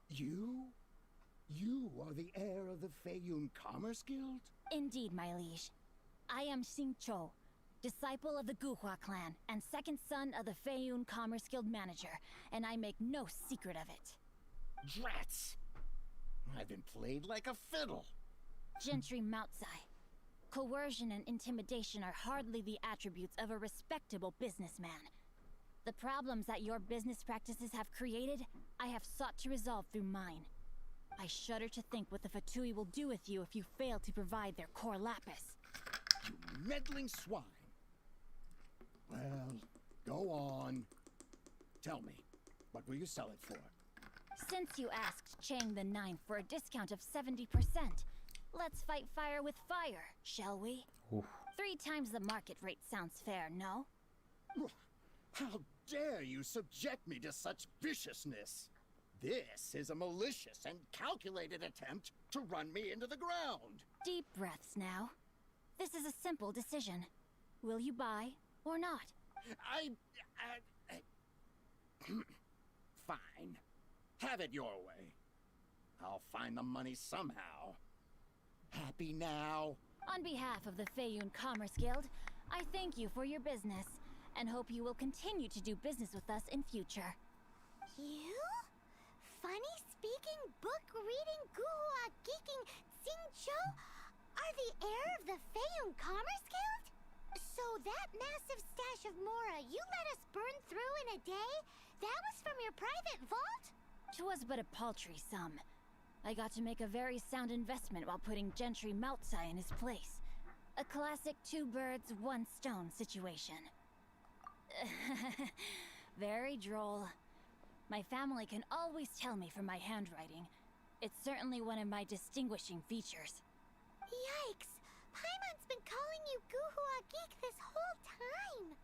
You? You are the heir of the Feiyun Commerce Guild? Indeed, my liege. I am Xing Cho, disciple of the Guhua clan and second son of the Feiyun Commerce Guild manager, and I make no secret of it. Drats! I've been played like a fiddle. Gentry Moutsai. Coercion and intimidation are hardly the attributes of a respectable businessman. The problems that your business practices have created, I have sought to resolve through mine. I shudder to think what the Fatui will do with you if you fail to provide their core lapis. You meddling swine. Well, go on. Tell me, what will you sell it for? Since you asked Chang the Ninth for a discount of 70%, let's fight fire with fire, shall we? Oof. 3 times the market rate sounds fair, no? How dare you subject me to such viciousness? This is a malicious and calculated attempt to run me into the ground. Deep breaths now. This is a simple decision. Will you buy or not? Fine. Have it your way. I'll find the money somehow. Happy now? On behalf of the Feiyun Commerce Guild, I thank you for your business, and hope you will continue to do business with us in future. You? Funny-speaking, book-reading, guhua geeking Xing Cho are the heir of the Feiyun Commerce Guild? So that massive stash of Mora you let us burn through in a day, that was from your private vault? 'Twas but a paltry sum. I got to make a very sound investment while putting Gentry Moutsai in his place. A classic 2 birds, 1 stone situation. Very droll. My family can always tell me from my handwriting. It's certainly one of my distinguishing features. Yikes! Paimon's been calling you Guhua Geek this whole time!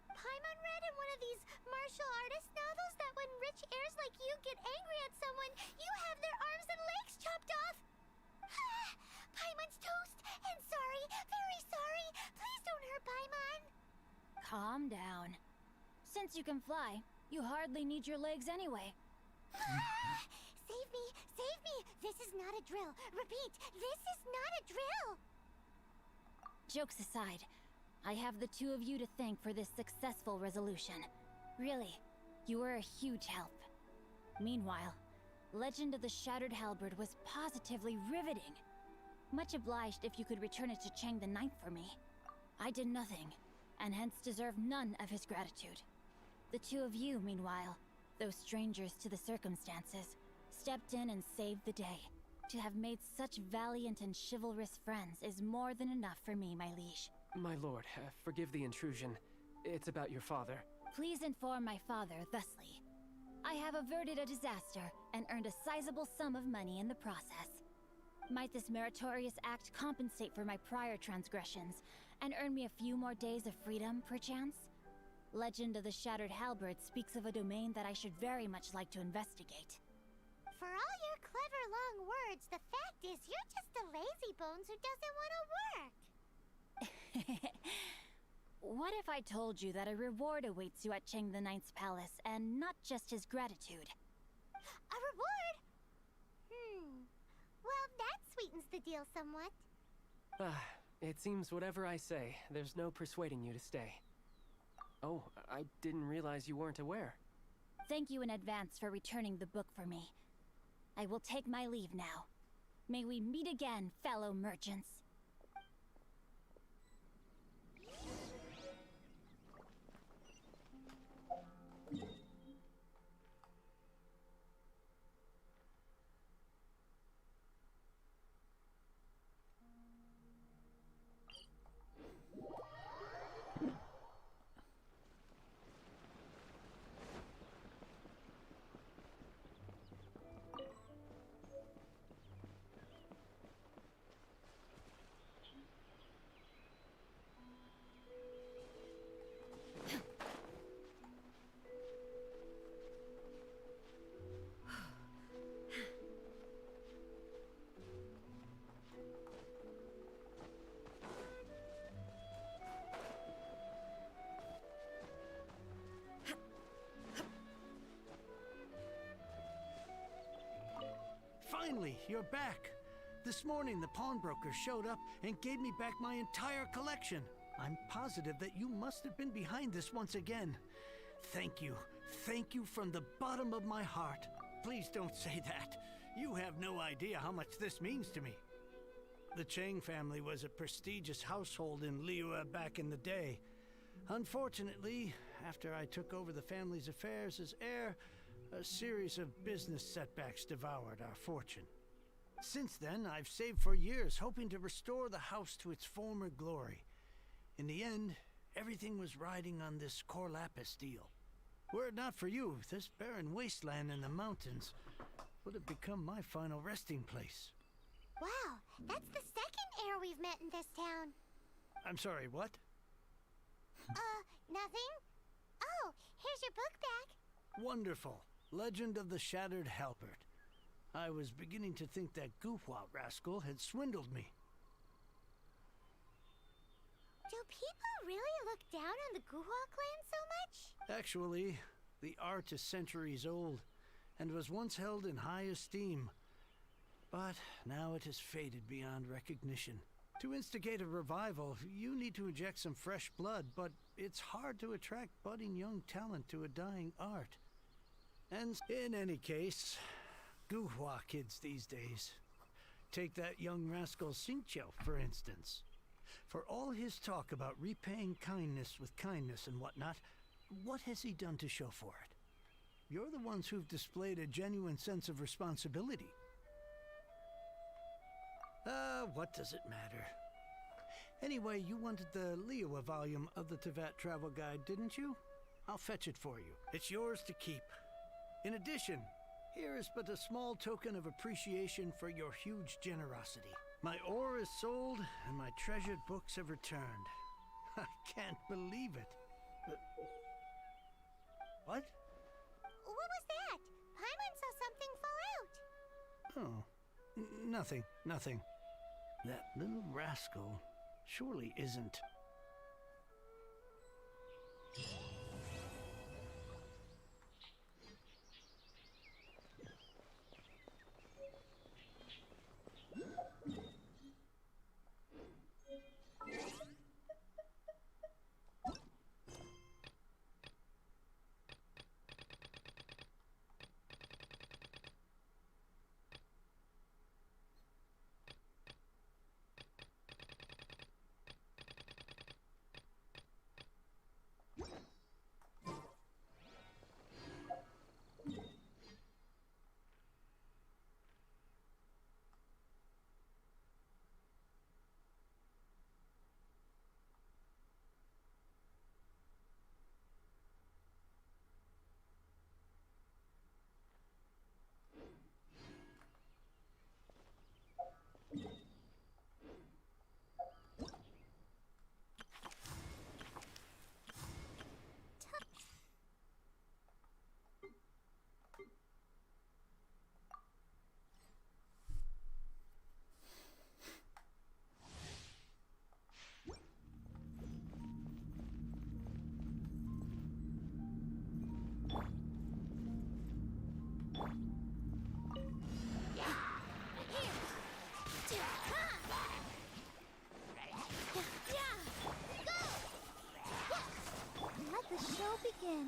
Paimon read in one of these martial artist novels that when rich heirs like you get angry at someone, you have their arms and legs chopped off! Paimon's toast! And sorry, very sorry! Please don't hurt Paimon! Calm down. Since you can fly, you hardly need your legs anyway. Save me! Save me! This is not a drill! Repeat, this is not a drill! Jokes aside, I have the 2 of you to thank for this successful resolution. Really, you were a huge help. Meanwhile, Legend of the Shattered Halberd was positively riveting. Much obliged if you could return it to Chang the Ninth for me. I did nothing, and hence deserve none of his gratitude. The 2 of you, meanwhile, though strangers to the circumstances, stepped in and saved the day. To have made such valiant and chivalrous friends is more than enough for me, my liege. My lord, forgive the intrusion. It's about your father. Please inform my father thusly. I have averted a disaster and earned a sizable sum of money in the process. Might this meritorious act compensate for my prior transgressions and earn me a few more days of freedom, perchance? Legend of the Shattered Halberd speaks of a domain that I should very much like to investigate. For all your clever long words, the fact is you're just a lazy bones who doesn't want to work. What if I told you that a reward awaits you at Chang the Ninth's palace, and not just his gratitude? A reward? Well, that sweetens the deal somewhat. It seems whatever I say, there's no persuading you to stay. Oh, I didn't realize you weren't aware. Thank you in advance for returning the book for me. I will take my leave now. May we meet again, fellow merchants. Finally, you're back. This morning, the pawnbroker showed up and gave me back my entire collection. I'm positive that you must have been behind this once again. Thank you. Thank you from the bottom of my heart. Please don't say that. You have no idea how much this means to me. The Chang family was a prestigious household in Liyue back in the day. Unfortunately, after I took over the family's affairs as heir, a series of business setbacks devoured our fortune. Since then, I've saved for years, hoping to restore the house to its former glory. In the end, everything was riding on this core lapis deal. Were it not for you, this barren wasteland in the mountains would have become my final resting place. Wow, that's the second heir we've met in this town. I'm sorry, what? Nothing? Oh, here's your book back. Wonderful. Legend of the Shattered Halberd. I was beginning to think that Guhua rascal had swindled me. Do people really look down on the Guhua clan so much? Actually, the art is centuries old and was once held in high esteem. But now it has faded beyond recognition. To instigate a revival, you need to inject some fresh blood, but it's hard to attract budding young talent to a dying art. And in any case, Guhua kids these days. Take that young rascal Xingqiu, for instance. For all his talk about repaying kindness with kindness and whatnot, what has he done to show for it? You're the ones who've displayed a genuine sense of responsibility. What does it matter? Anyway, you wanted the Liyue volume of the Teyvat travel guide, didn't you? I'll fetch it for you. It's yours to keep. In addition, here is but a small token of appreciation for your huge generosity. My ore is sold, and my treasured books have returned. I can't believe it. What? What was that? Paimon saw something fall out. Oh, nothing. That little rascal surely isn't. Let the show begin.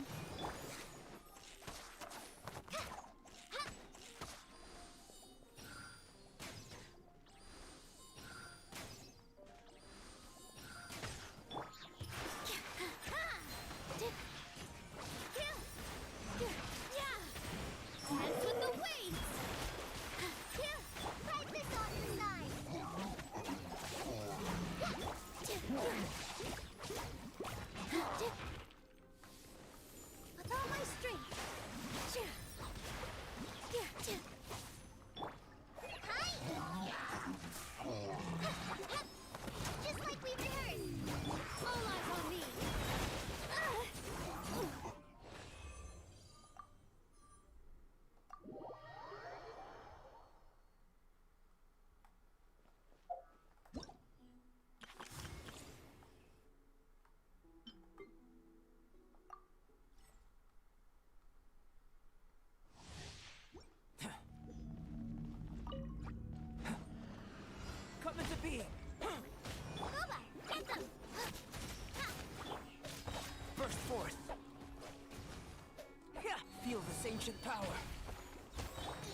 Feel this ancient power.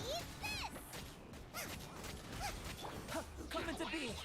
Eat this! Come into being.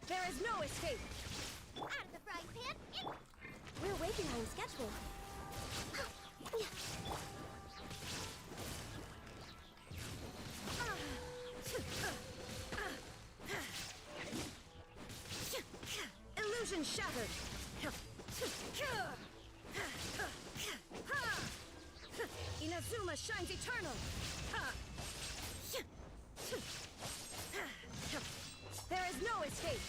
There is no escape! Out of the frying pan! We're way behind schedule. Illusion shattered! Inazuma shines eternal! There is no escape!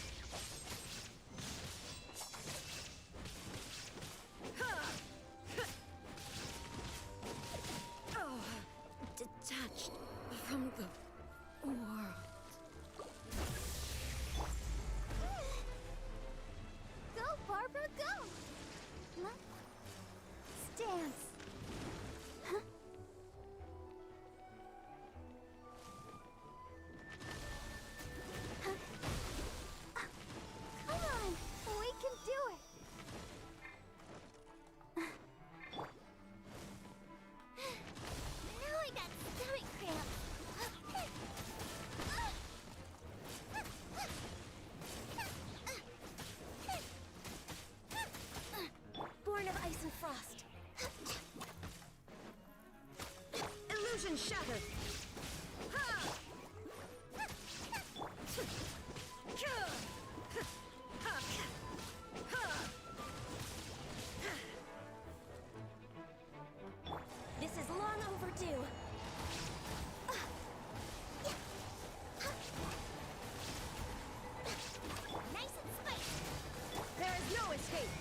Oh, detached from the world. Go, Barbara, go! Let's dance. Huh? Come on, we can do it. Now I got stomach cramps. Born of ice and frost. Illusion shattered! This is long overdue. Nice and spicy. There is no escape!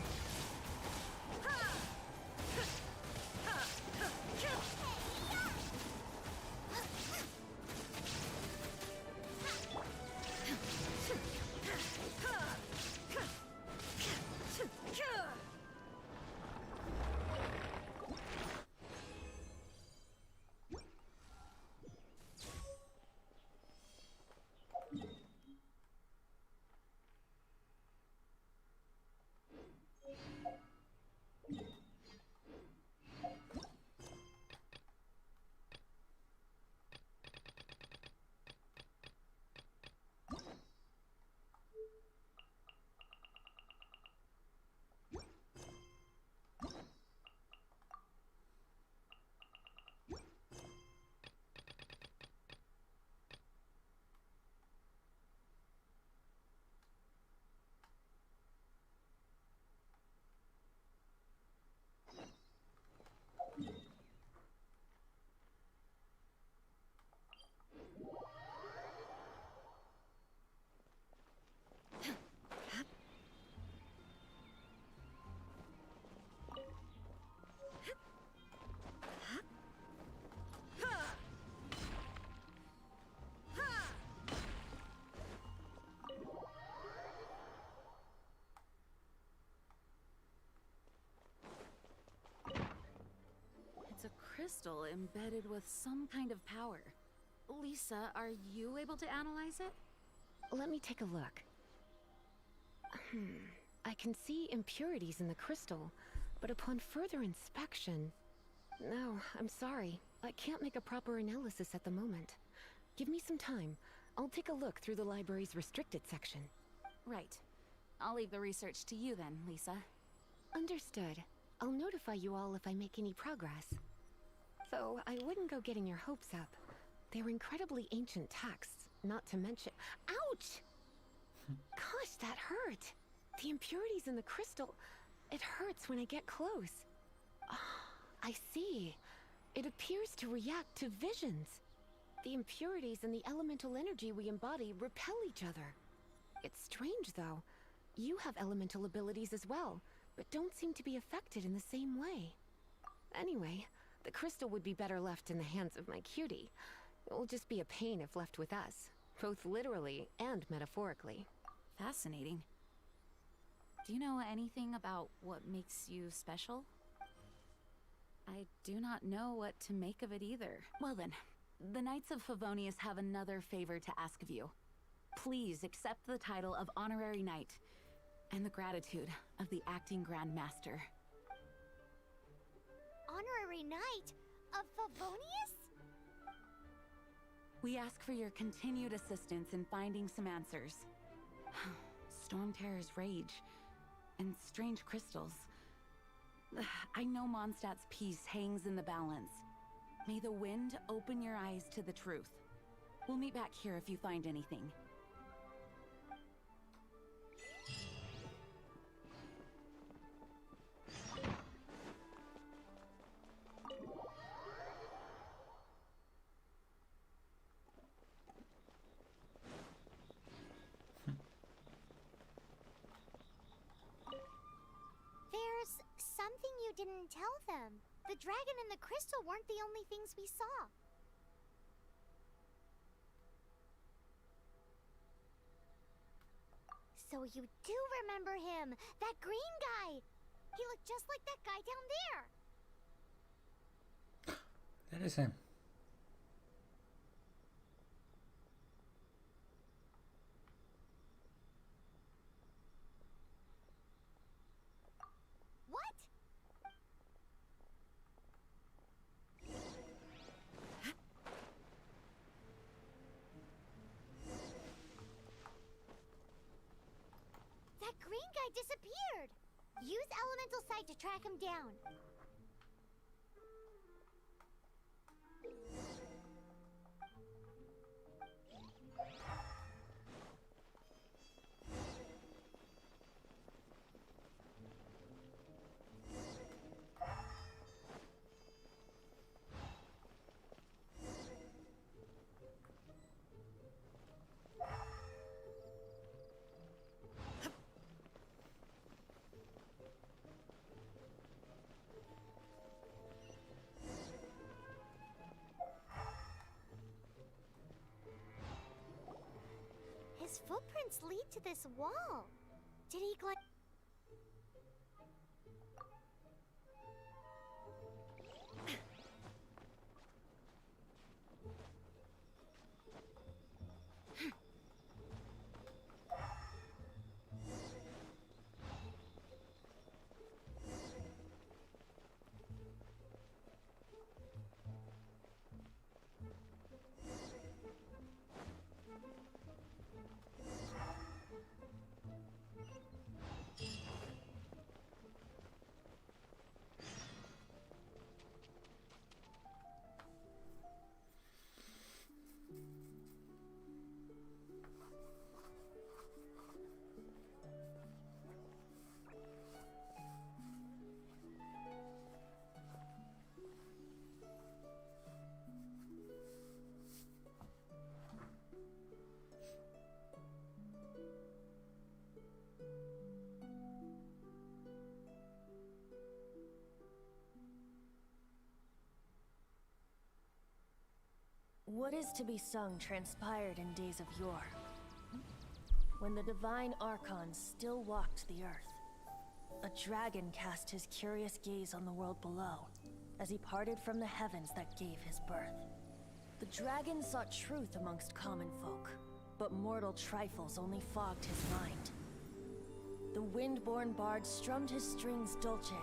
a crystal embedded with some kind of power. Lisa, are you able to analyze it? Let me take a look. I can see impurities in the crystal, but upon further inspection... No, I'm sorry. I can't make a proper analysis at the moment. Give me some time. I'll take a look through the library's restricted section. Right. I'll leave the research to you then, Lisa. Understood. I'll notify you all if I make any progress. Though I wouldn't go getting your hopes up. They're incredibly ancient texts, not to mention... Ouch! Gosh, that hurt! The impurities in the crystal... It hurts when I get close. I see. It appears to react to visions. The impurities and the elemental energy we embody repel each other. It's strange, though. You have elemental abilities as well, but don't seem to be affected in the same way. Anyway, the crystal would be better left in the hands of my cutie. It will just be a pain if left with us, both literally and metaphorically. Fascinating. Do you know anything about what makes you special? I do not know what to make of it either. Well then, the Knights of Favonius have another favor to ask of you. Please accept the title of Honorary Knight, and the gratitude of the Acting Grand Master. Honorary Knight of Favonius? We ask for your continued assistance in finding some answers. Storm Terror's rage, and strange crystals. I know Mondstadt's peace hangs in the balance. May the wind open your eyes to the truth. We'll meet back here if you find anything. There's something you didn't tell them. The dragon and the crystal weren't the only things we saw. So you do remember him, that green guy. He looked just like that guy down there. That is him. What? That green guy disappeared. Use elemental sight to track him down. His footprints lead to this wall. Did he glide? What is to be sung transpired in days of yore, when the divine archons still walked the earth. A dragon cast his curious gaze on the world below, as he parted from the heavens that gave his birth. The dragon sought truth amongst common folk, but mortal trifles only fogged his mind. The wind-born bard strummed his strings dulce,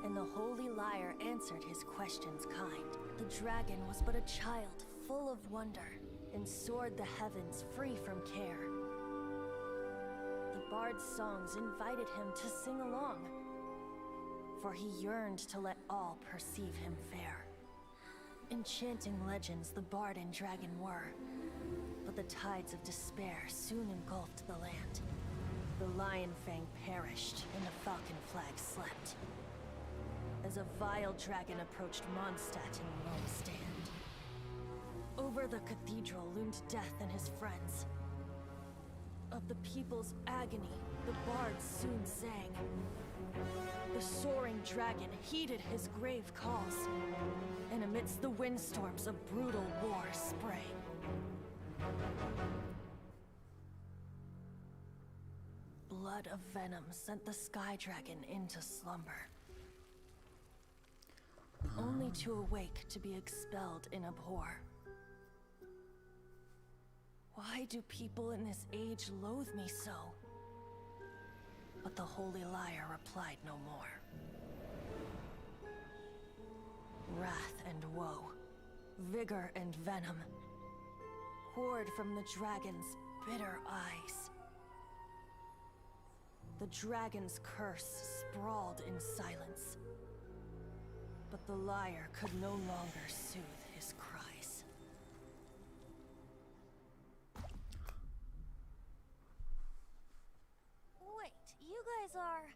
and the holy lyre answered his questions kind. The dragon was but a child full of wonder, and soared the heavens free from care. The bard's songs invited him to sing along, for he yearned to let all perceive him fair. Enchanting legends the bard and dragon were, but the tides of despair soon engulfed the land. The Lion Fang perished, and the Falcon Flag slept, as a vile dragon approached Mondstadt in lone stand. Over the cathedral loomed death and his friends. Of the people's agony, the bards soon sang. The soaring dragon heeded his grave calls, and amidst the windstorms a brutal war sprang. Blood of venom sent the sky dragon into slumber, only to awake to be expelled in abhor. Why do people in this age loathe me so? But the holy lyre replied no more. Wrath and woe, vigor and venom, poured from the dragon's bitter eyes. The dragon's curse sprawled in silence, but the lyre could no longer soothe his cries. Wait, you guys are...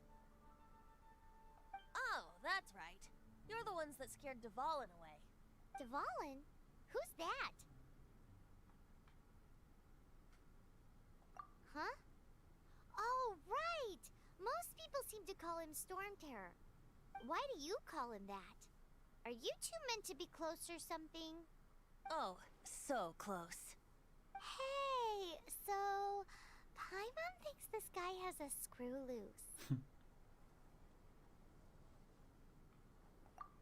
Oh, that's right. You're the ones that scared Dvalin away. Dvalin? Who's that? Huh? Oh, right! Most people seem to call him Storm Terror. Why do you call him that? Are you two meant to be close or something? Oh, so close. Hey, so... Paimon thinks this guy has a screw loose.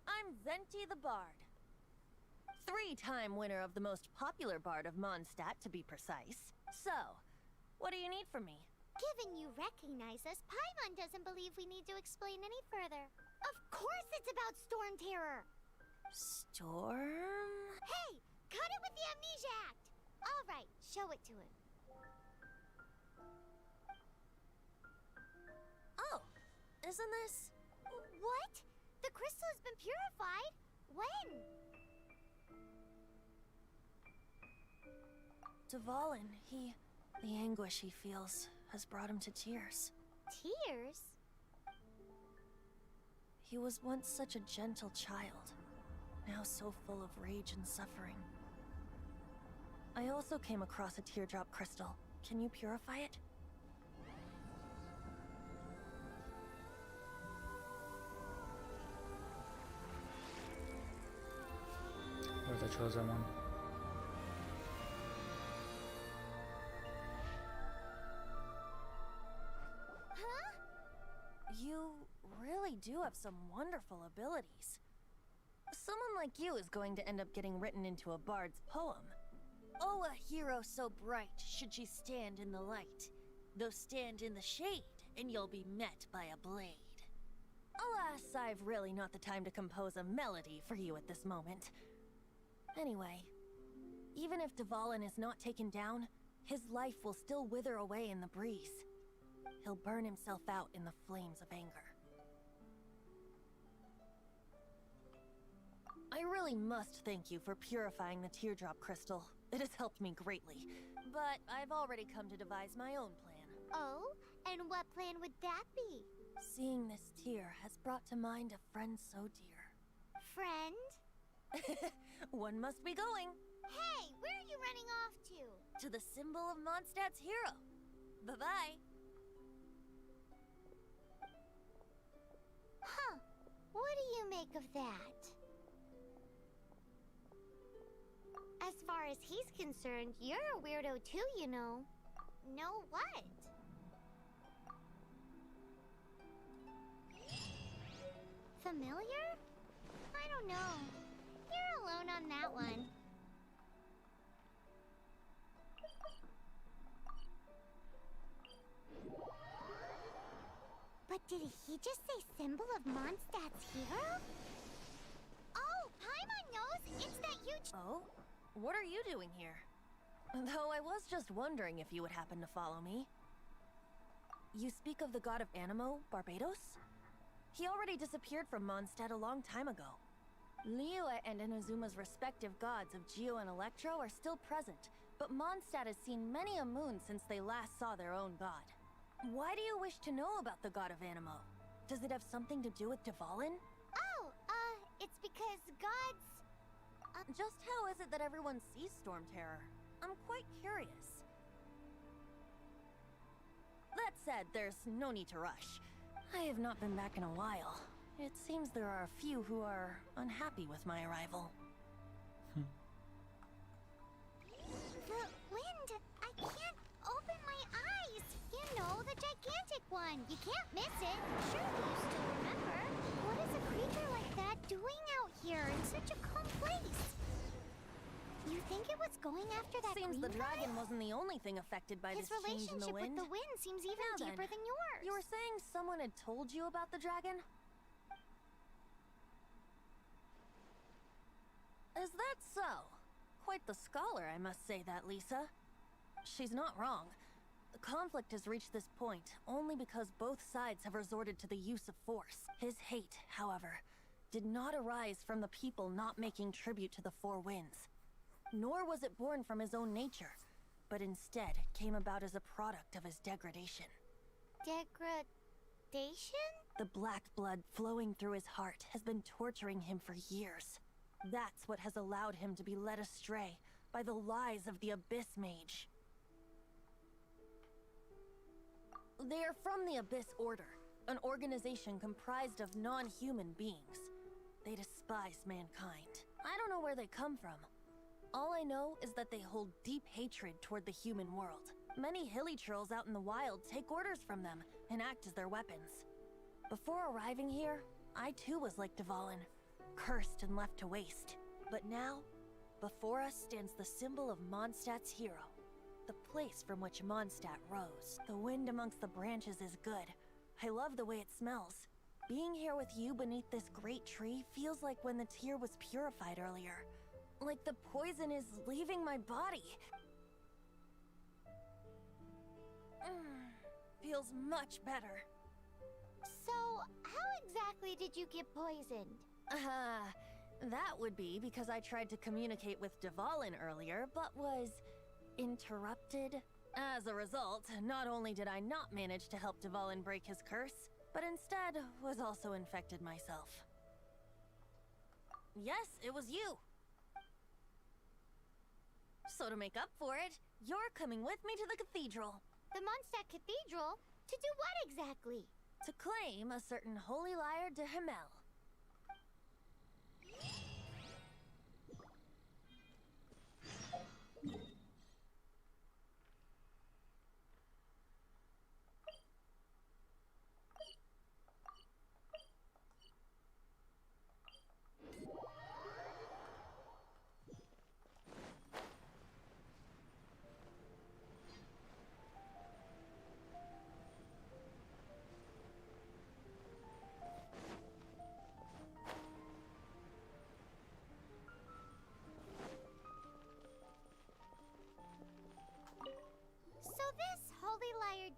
I'm Venti the Bard. 3-time winner of the most popular bard of Mondstadt, to be precise. So, what do you need from me? Given you recognize us, Paimon doesn't believe we need to explain any further. Of course it's about Storm Terror! Storm? Hey! Cut it with the Amnesia Act! Alright, show it to him. Oh, isn't this... What? The crystal has been purified? When? Dvalin, the anguish he feels has brought him to tears. Tears? He was once such a gentle child, now so full of rage and suffering. I also came across a teardrop crystal. Can you purify it? You're the chosen one. You really do have some wonderful abilities. Someone like you is going to end up getting written into a bard's poem. Oh, a hero so bright should she stand in the light, though stand in the shade, and you'll be met by a blade. Alas, I've really not the time to compose a melody for you at this moment. Anyway, even if Dvalin is not taken down, his life will still wither away in the breeze. He'll burn himself out in the flames of anger. I really must thank you for purifying the teardrop crystal. It has helped me greatly. But I've already come to devise my own plan. Oh? And what plan would that be? Seeing this tear has brought to mind a friend so dear. Friend? One must be going. Hey, where are you running off to? To the symbol of Mondstadt's hero. Bye-bye. Huh. What do you make of that? As far as he's concerned, you're a weirdo too, you know. Know what? Familiar? I I don't know. You're alone on that one. But did he just say symbol of Mondstadt's hero? Oh, Paimon knows! It's that huge— Oh? What are you doing here? Though I was just wondering if you would happen to follow me. You speak of the god of Animo, Barbados? He already disappeared from Mondstadt a long time ago. Liyue and Inazuma's respective gods of Geo and Electro are still present, but Mondstadt has seen many a moon since they last saw their own god. Why do you wish to know about the god of Animo? Does it have something to do with Dvalin? Oh, it's because gods— Just how is it that everyone sees Storm Terror? I'm quite curious. That said, there's no need to rush. I have not been back in a while. It seems there are a few who are unhappy with my arrival. The wind! I can't open my eyes! You know, the gigantic one! You can't miss it! Surely you still remember? What is a creature like that doing out here in such a calm place? You think it was going after that Seems green the guy? dragon wasn't the only thing affected by His this change in the relationship wind. with the wind seems even Now then, deeper than yours. You were saying someone had told you about the dragon? Is that so? Quite the scholar, I must say that, Lisa. She's not wrong. The conflict has reached this point only because both sides have resorted to the use of force. His hate, however, did not arise from the people not making tribute to the Four Winds. Nor was it born from his own nature, but instead came about as a product of his degradation. Degradation? The black blood flowing through his heart has been torturing him for years. That's what has allowed him to be led astray by the lies of the Abyss Mage. They are from the Abyss Order, an organization comprised of non-human beings. They despise mankind. I don't know where they come from. All I know is that they hold deep hatred toward the human world. Many hilly trolls out in the wild take orders from them and act as their weapons. Before arriving here, I too was like Dvalin, cursed and left to waste. But now, before us stands the symbol of Mondstadt's hero, the place from which Mondstadt rose. The wind amongst the branches is good. I love the way it smells. Being here with you beneath this great tree feels like when the tear was purified earlier. Like the poison is leaving my body. Feels much better. So, how exactly did you get poisoned? That would be because I tried to communicate with Dvalin earlier, but was interrupted. As a result, not only did I not manage to help Dvalin break his curse, but instead was also infected myself. Yes, it was you. So to make up for it, you're coming with me to the cathedral. The Mondstadt Cathedral? To do what exactly? To claim a certain holy lyre de Himmel.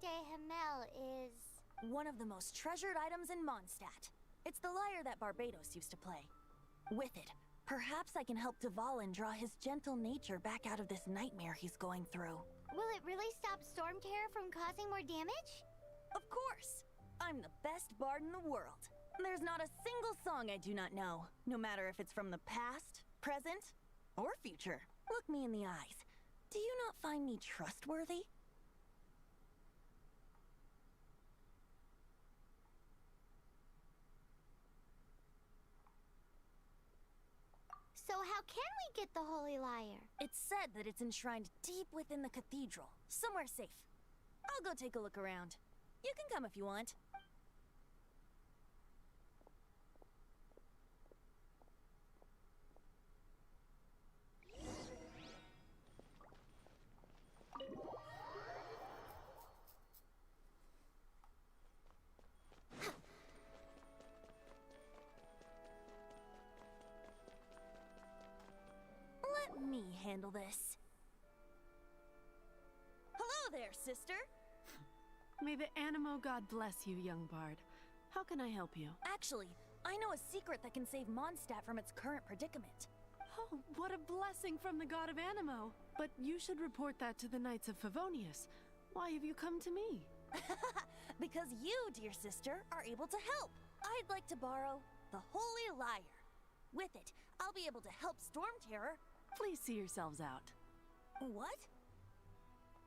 De Himmel is... one of the most treasured items in Mondstadt. It's the lyre that Barbados used to play. With it, perhaps I can help Dvalin draw his gentle nature back out of this nightmare he's going through. Will it really stop Storm Terror from causing more damage? Of course! I'm the best bard in the world. There's not a single song I do not know, no matter if it's from the past, present, or future. Look me in the eyes. Do you not find me trustworthy? So how can we get the Holy Lyre? It's said that it's enshrined deep within the cathedral, somewhere safe. I'll go take a look around. You can come if you want. Let me handle this. Hello there, sister. May the Animo God bless you, young bard. How can I help you? Actually, I know a secret that can save Mondstadt from its current predicament. Oh, what a blessing from the god of Animo! But you should report that to the Knights of Favonius. Why have you come to me? Because you, dear sister, are able to help. I'd like to borrow the Holy Lyre. With it, I'll be able to help Storm Terror. Please see yourselves out. What?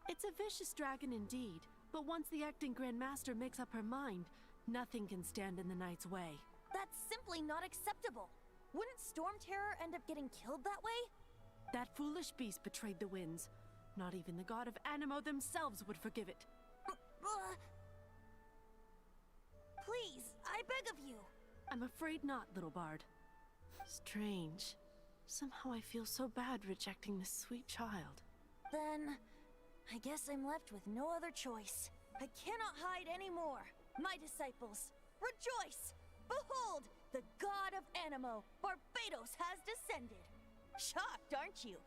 It's a vicious dragon indeed, but once the acting Grand Master makes up her mind, nothing can stand in the Knight's way. That's simply not acceptable. Wouldn't Storm Terror end up getting killed that way? That foolish beast betrayed the winds. Not even the god of Animo themselves would forgive it. Please, I beg of you. I'm afraid not, little bard. Strange. Somehow I feel so bad rejecting this sweet child. Then, I guess I'm left with no other choice. I cannot hide anymore. My disciples, rejoice! Behold, the god of Animo, Barbados, has descended. Shocked, aren't you?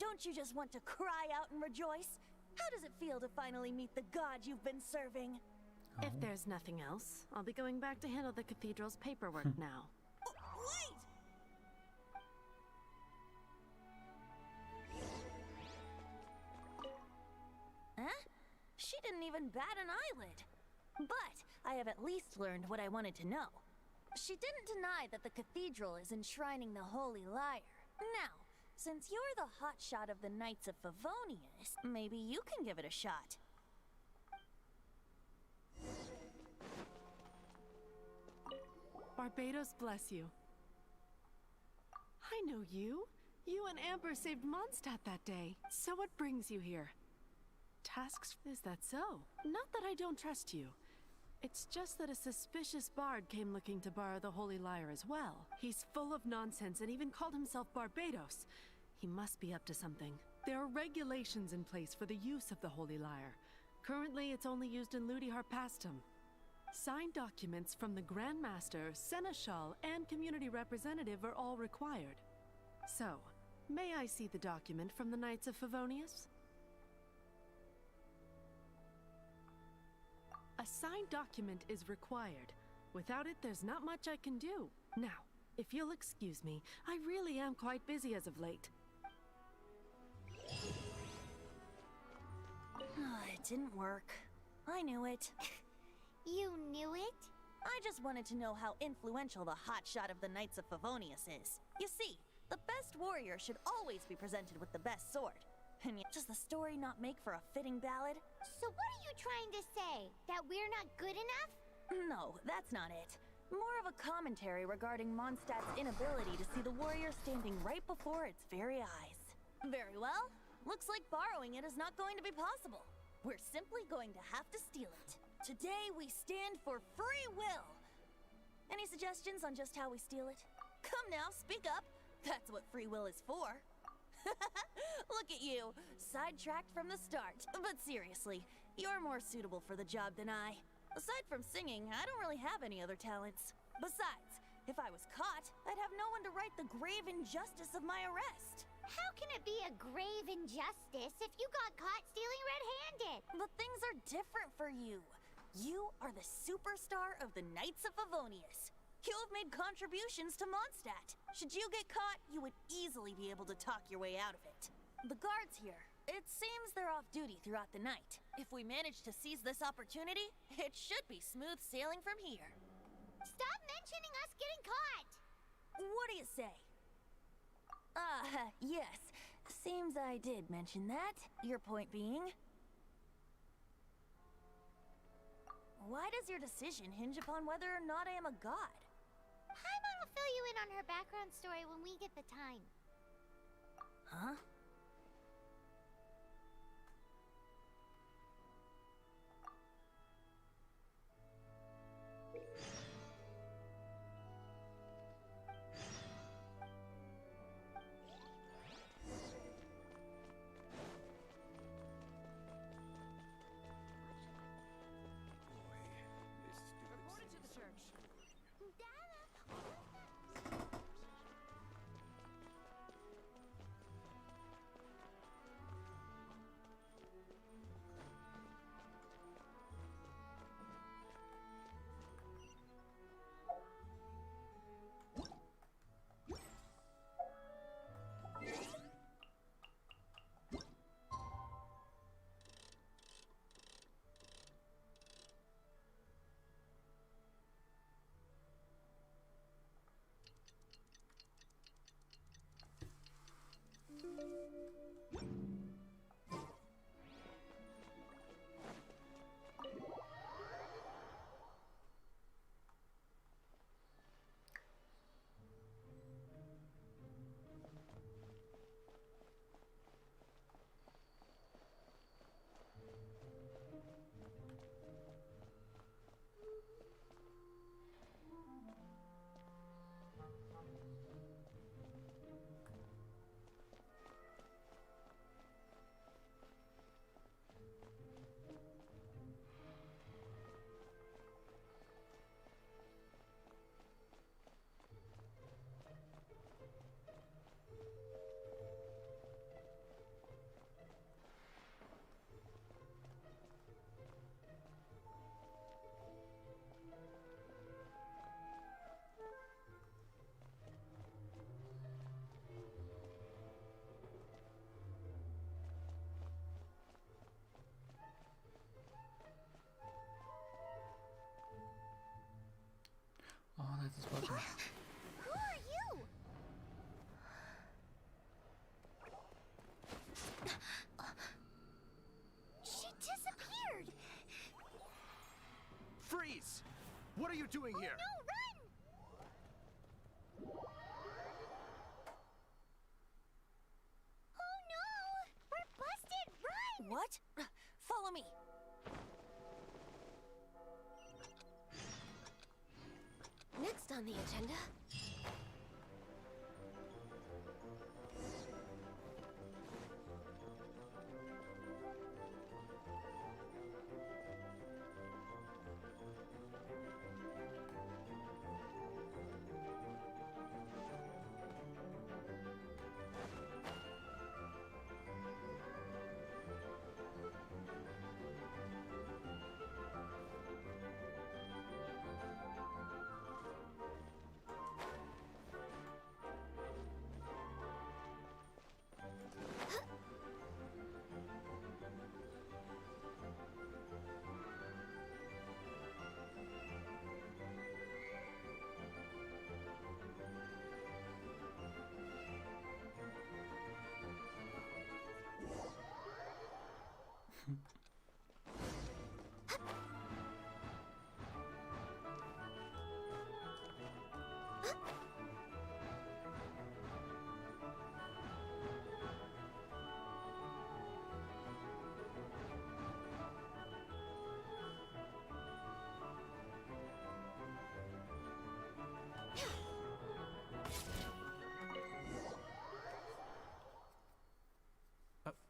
Don't you just want to cry out and rejoice? How does it feel to finally meet the god you've been serving? If there's nothing else, I'll be going back to handle the cathedral's paperwork now. Wait! Huh? She didn't even bat an eyelid. But I have at least learned what I wanted to know. She didn't deny that the cathedral is enshrining the Holy Lyre. Now, since you're the hotshot of the Knights of Favonius, maybe you can give it a shot. Barbados bless you. I know you. You and Amber saved Mondstadt that day. So what brings you here? Tasks? Is that so? Not that I don't trust you. It's just that a suspicious bard came looking to borrow the Holy Lyre as well. He's full of nonsense and even called himself Barbados. He must be up to something. There are regulations in place for the use of the Holy Lyre. Currently, it's only used in Ludi Harpastum. Signed documents from the Grand Master, Seneschal, and Community Representative are all required. So, may I see the document from the Knights of Favonius? A signed document is required. Without it, there's not much I can do. Now, if you'll excuse me, I really am quite busy as of late. It didn't work. I knew it. You knew it? I just wanted to know how influential the hotshot of the Knights of Favonius is. You see, the best warrior should always be presented with the best sword. And yet, does the story not make for a fitting ballad? So what are you trying to say? That we're not good enough? No, that's not it. More of a commentary regarding Mondstadt's inability to see the warrior standing right before its very eyes. Very well. Looks like borrowing it is not going to be possible. We're simply going to have to steal it. Today we stand for free will. Any suggestions on just how we steal it? Come now, speak up. That's what free will is for. Look at you, sidetracked from the start. But seriously, you're more suitable for the job than I. Aside from singing, I don't really have any other talents. Besides, if I was caught, I'd have no one to right the grave injustice of my arrest. How can it be a grave injustice if you got caught stealing red-handed? But things are different for you. You are the superstar of the Knights of Favonius. You have made contributions to Mondstadt. Should you get caught, you would easily be able to talk your way out of it. The guards here, it seems they're off duty throughout the night. If we manage to seize this opportunity, it should be smooth sailing from here. Stop mentioning us getting caught! What do you say? Yes. Seems I did mention that. Your point being? Why does your decision hinge upon whether or not I am a god? Paimon will fill you in on her background story when we get the time. Huh? Who are you? She disappeared! Freeze! What are you doing here? No, run! Oh no! We're busted! Run! What? Follow me. Next on the agenda.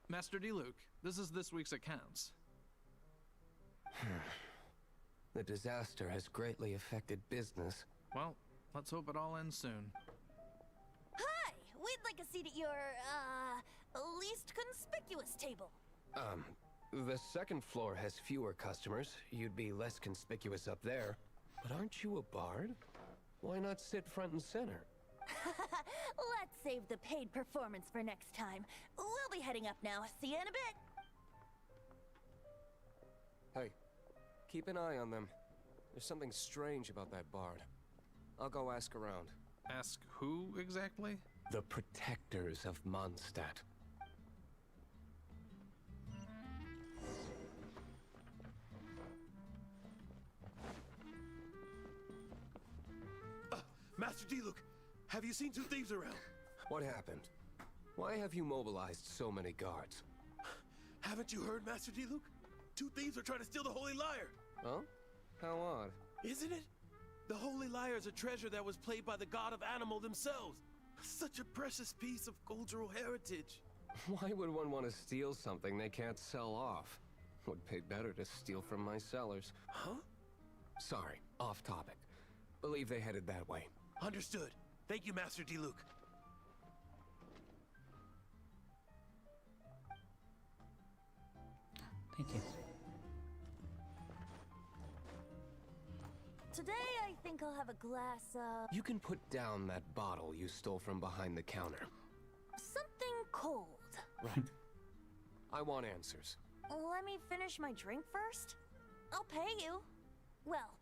Master D-Luke, this is this week's accounts. The disaster has greatly affected business. Well, let's hope it all ends soon. Hi! We'd like a seat at your, least conspicuous table. The second floor has fewer customers. You'd be less conspicuous up there. But aren't you a bard? Why not sit front and center? Let's save the paid performance for next time. We'll be heading up now. See you in a bit. Hey, keep an eye on them. There's something strange about that bard. I'll go ask around. Ask who exactly? The protectors of Mondstadt. Master D-Luke, have you seen two thieves around? What happened? Why have you mobilized so many guards? Haven't you heard, Master D-Luke? Two thieves are trying to steal the Holy Lyre. Huh? How odd. Isn't it? The Holy Lyre is a treasure that was played by the god of animal themselves. Such a precious piece of cultural heritage. Why would one want to steal something they can't sell off? Would pay better to steal from my sellers. Huh? Sorry, off topic. Believe they headed that way. Understood. Thank you, Master D-Luke. Thank you. Today, I think I'll have a glass of... You can put down that bottle you stole from behind the counter. something cold. Right. I want answers. Let me finish my drink first. I'll pay you. Well,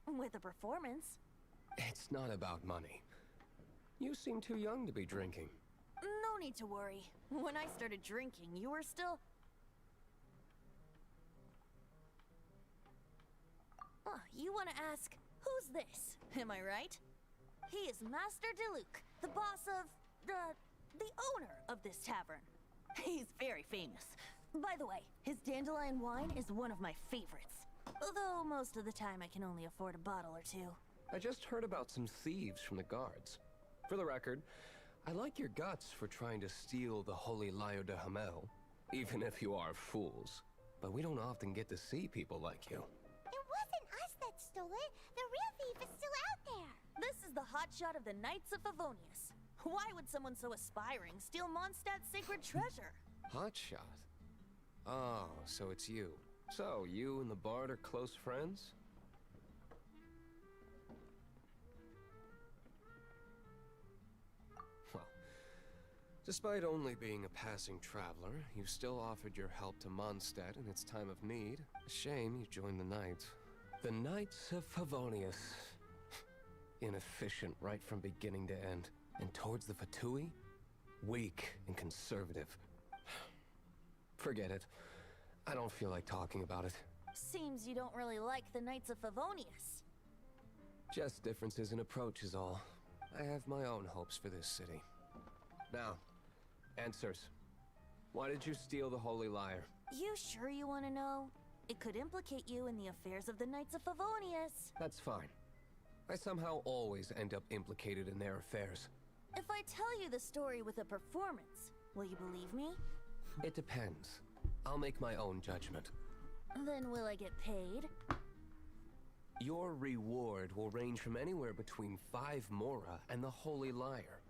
with a performance. It's not about money. You seem too young to be drinking. No need to worry. When I started drinking, you were still... Oh, you want to ask, who's this? Am I right? He is Master D-Luke, the boss of... the owner of this tavern. He's very famous. By the way, his dandelion wine is one of my favorites. Although most of the time I can only afford a bottle or two. I just heard about some thieves from the guards. For the record, I like your guts for trying to steal the Holy Lyre de Hamel, even if you are fools. But we don't often get to see people like you. It wasn't us that stole it. The real thief is still out there. This is the hotshot of the Knights of Favonius. Why would someone so aspiring steal Mondstadt's sacred treasure? Hotshot? Oh, so it's you. So, you and the bard are close friends? Well, despite only being a passing traveler, you still offered your help to Mondstadt in its time of need. A shame you joined the Knights. The Knights of Favonius. inefficient right from beginning to end. And towards the Fatui, weak and conservative. Forget it. I don't feel like talking about it. Seems you don't really like the Knights of Favonius. Just differences in approach is all. I have my own hopes for this city. Now, answers. Why did you steal the Holy Lyre? You sure you want to know? It could implicate you in the affairs of the Knights of Favonius. That's fine. I somehow always end up implicated in their affairs. If I tell you the story with a performance, will you believe me? It depends. I'll make my own judgment. Then will I get paid? Your reward will range from anywhere between 5 Mora and the Holy Lyre.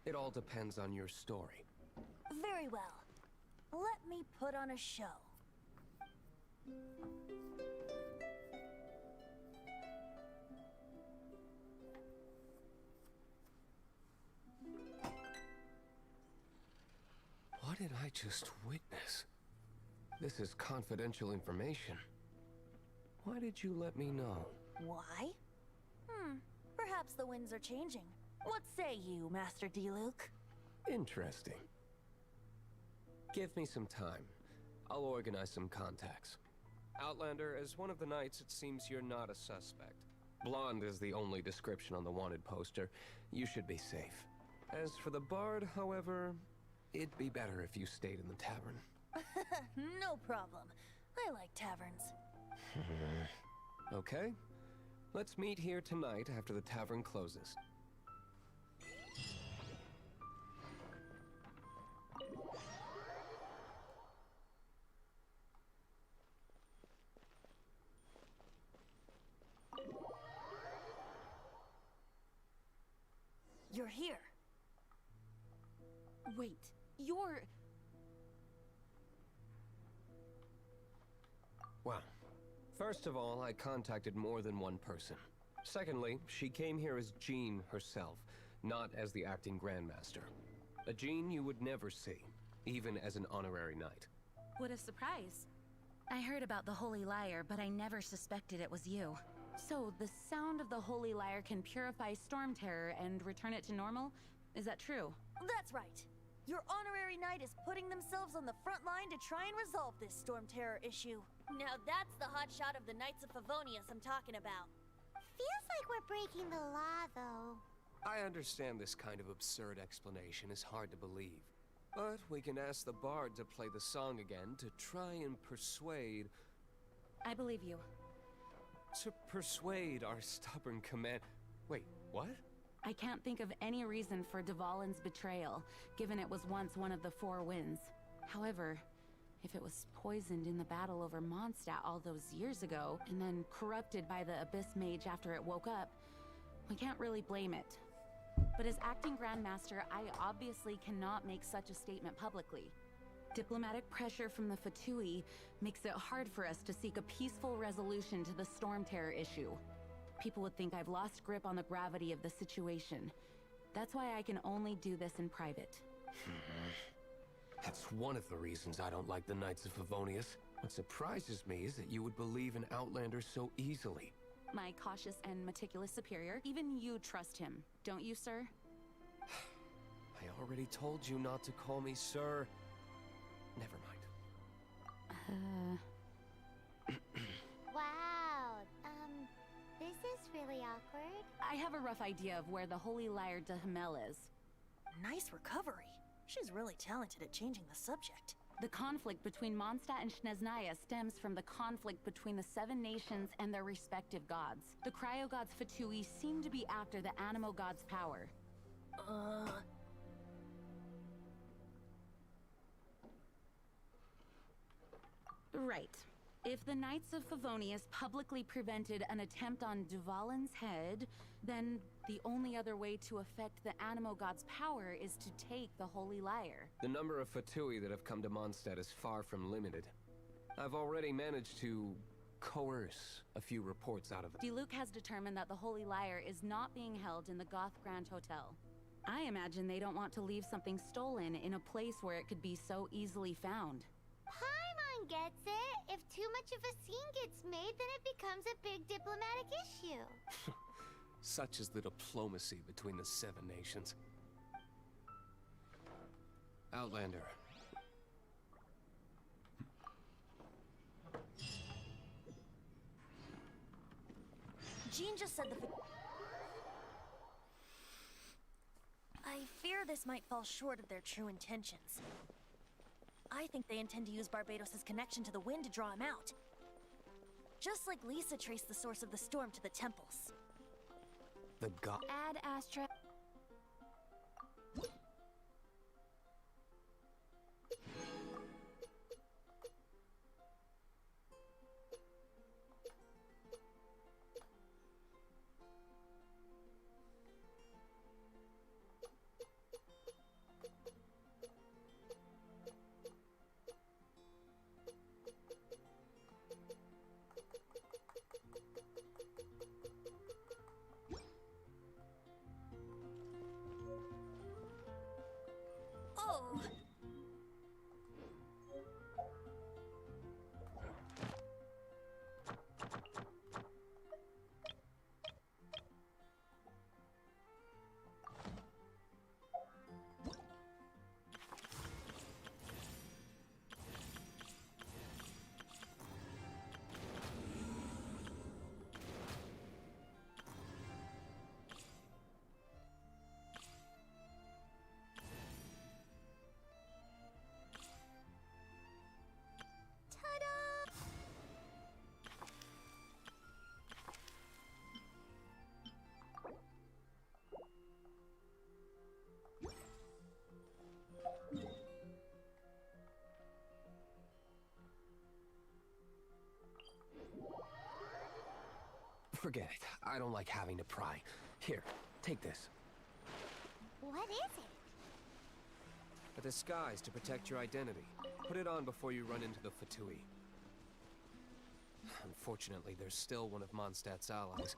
It all depends on your story. Very well. Let me put on a show. What did I just witness? This is confidential information. Why did you let me know? Why? Perhaps the winds are changing. What say you, Master D-Luke? Interesting. Give me some time. I'll organize some contacts. Outlander, as one of the knights, it seems you're not a suspect. Blonde is the only description on the wanted poster. You should be safe. As for the bard, however, it'd be better if you stayed in the tavern. No problem. I like taverns. Okay. Let's meet here tonight after the tavern closes. You're here. Wait, you're... Well, first of all, I contacted more than one person. Secondly, she came here as Jean herself, not as the acting Grandmaster. A Jean you would never see, even as an honorary knight. What a surprise. I heard about the Holy Lyre, but I never suspected it was you. So, the sound of the Holy Lyre can purify Storm Terror and return it to normal? Is that true? That's right. Your honorary knight is putting themselves on the front line to try and resolve this Storm Terror issue. Now that's the hotshot of the Knights of Favonius I'm talking about. Feels like we're breaking the law, though. I understand this kind of absurd explanation is hard to believe. But we can ask the bard to play the song again to try and persuade... I believe you. To persuade our stubborn command... Wait, what? I can't think of any reason for Dvalin's betrayal, given it was once one of the 4 winds. However, if it was poisoned in the battle over Mondstadt all those years ago, and then corrupted by the Abyss Mage after it woke up, we can't really blame it. But as acting Grandmaster, I obviously cannot make such a statement publicly. Diplomatic pressure from the Fatui makes it hard for us to seek a peaceful resolution to the Storm Terror issue. People would think I've lost grip on the gravity of the situation. That's why I can only do this in private. That's one of the reasons I don't like the Knights of Favonius. What surprises me is that you would believe an Outlander so easily. My cautious and meticulous superior, even you trust him, don't you, sir? I already told you not to call me sir. Never mind. Wow, this is really awkward. I have a rough idea of where the Holy Lyre de Hamel is. Nice recovery. She's really talented at changing the subject. The conflict between Mondstadt and Snezhnaya stems from the conflict between the 7 nations and their respective gods. The cryo-gods Fatui seem to be after the Animo god's power. Right. If the Knights of Favonius publicly prevented an attempt on Dvalin's head, then the only other way to affect the Animo god's power is to take the Holy Lyre. The number of Fatui that have come to Mondstadt is far from limited. I've already managed to coerce a few reports out of them. D-Luke has determined that the Holy Lyre is not being held in the Goth Grand Hotel. I imagine they don't want to leave something stolen in a place where it could be so easily found. Paimon gets it. If too much of a scene gets made, then it becomes a big diplomatic issue. Such is the diplomacy between the Seven Nations. Outlander. Jean just said I fear this might fall short of their true intentions. I think they intend to use Barbados' connection to the wind to draw him out. Just like Lisa traced the source of the storm to the temples. The god. Add Astra. Oh! Forget it. I don't like having to pry. Here, take this. What is it? A disguise to protect your identity. Put it on before you run into the Fatui. Unfortunately, there's still one of Mondstadt's allies.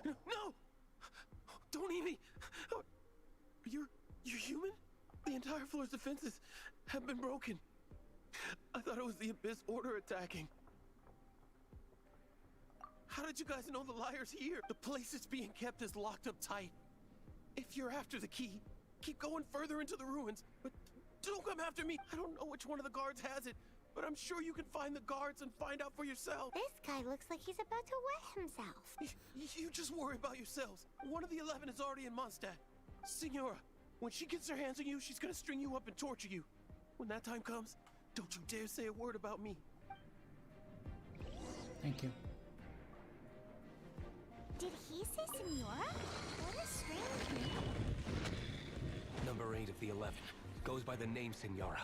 No! Don't eat me! You're human? The entire floor's defenses have been broken. I thought it was the Abyss Order attacking. How did you guys know the liar's here? The place it's being kept is locked up tight. If you're after the key, keep going further into the ruins. But don't come after me. I don't know which one of the guards has it, but I'm sure you can find the guards and find out for yourself. This guy looks like he's about to wet himself. You just worry about yourselves. One of the 11 is already in Mondstadt. Signora, when she gets her hands on you, she's gonna string you up and torture you. When that time comes, don't you dare say a word about me. Thank you. Did he say Senora? What a strange name. Number 8 of the 11. Goes by the name Signora.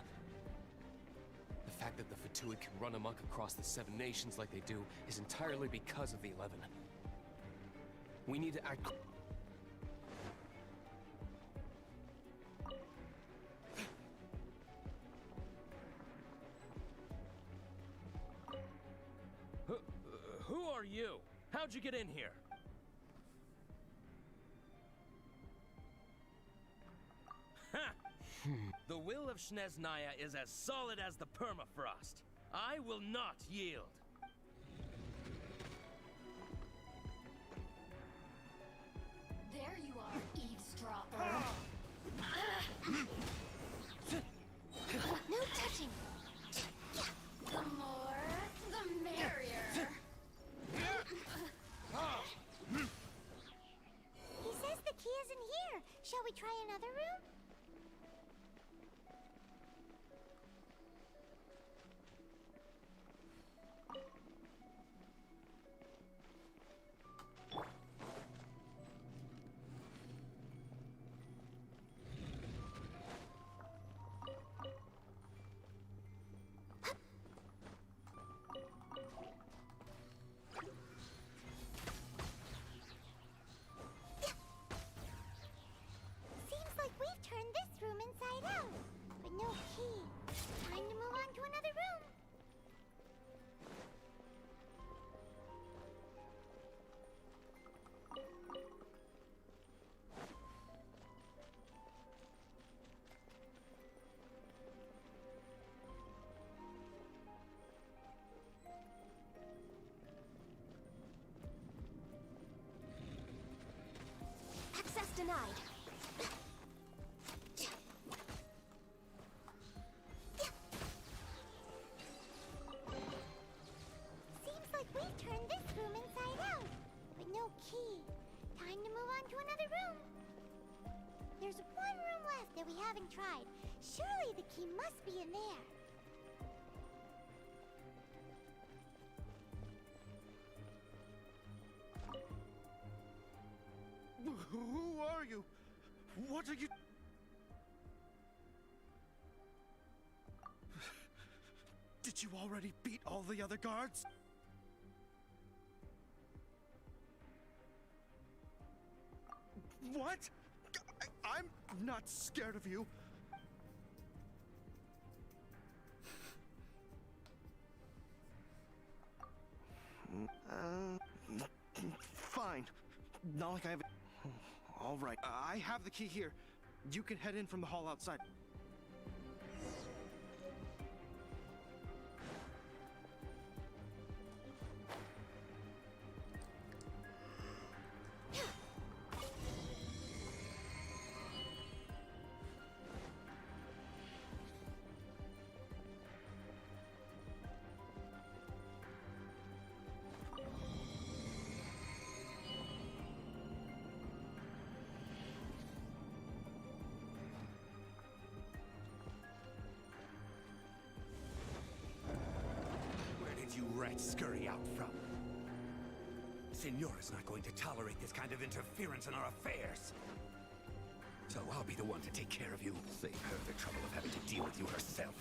The fact that the Fatui can run amok across the Seven Nations like they do is entirely because of the 11. We need to act... Who are you? How'd you get in here? The will of Snezhnaya is as solid as the permafrost. I will not yield. There you are, eavesdropper. No touching. The more, the merrier. He says the key isn't here. denied. Seems like we've turned this room inside out, but no key. Time to move on to another room. There's one room left that we haven't tried. Surely the key must be in there. Who are you? What are you... Did you already beat all the other guards? What? I'm not scared of you. Fine. Not like I have... All right, I have the key here. You can head in from the hall outside. You rats scurry out from? Senora's not going to tolerate this kind of interference in our affairs. So I'll be the one to take care of you. Save her the trouble of having to deal with you herself.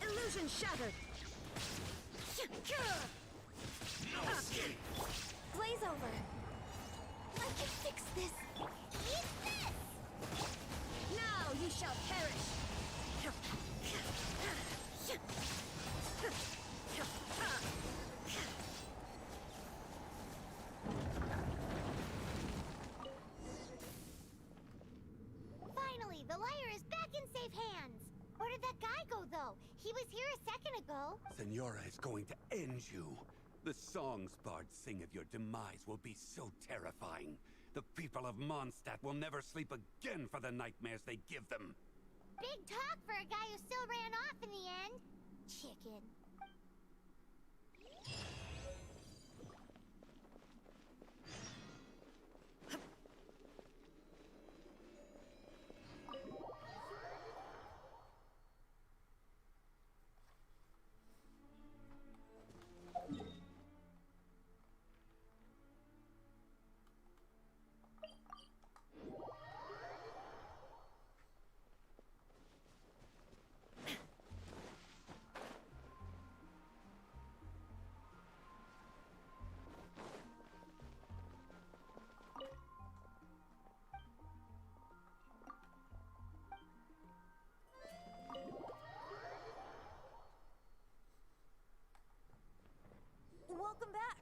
Illusion shattered. No escape! Blaze over. I can fix this. Eat this! Now you shall perish. Finally, the lyre is back in safe hands. Where did that guy go, though? He was here a second ago. Senora is going to end you. The songs bards sing of your demise will be so terrifying. The people of Mondstadt will never sleep again for the nightmares they give them. Big talk for a guy who still ran off in the end. Chicken. Welcome back!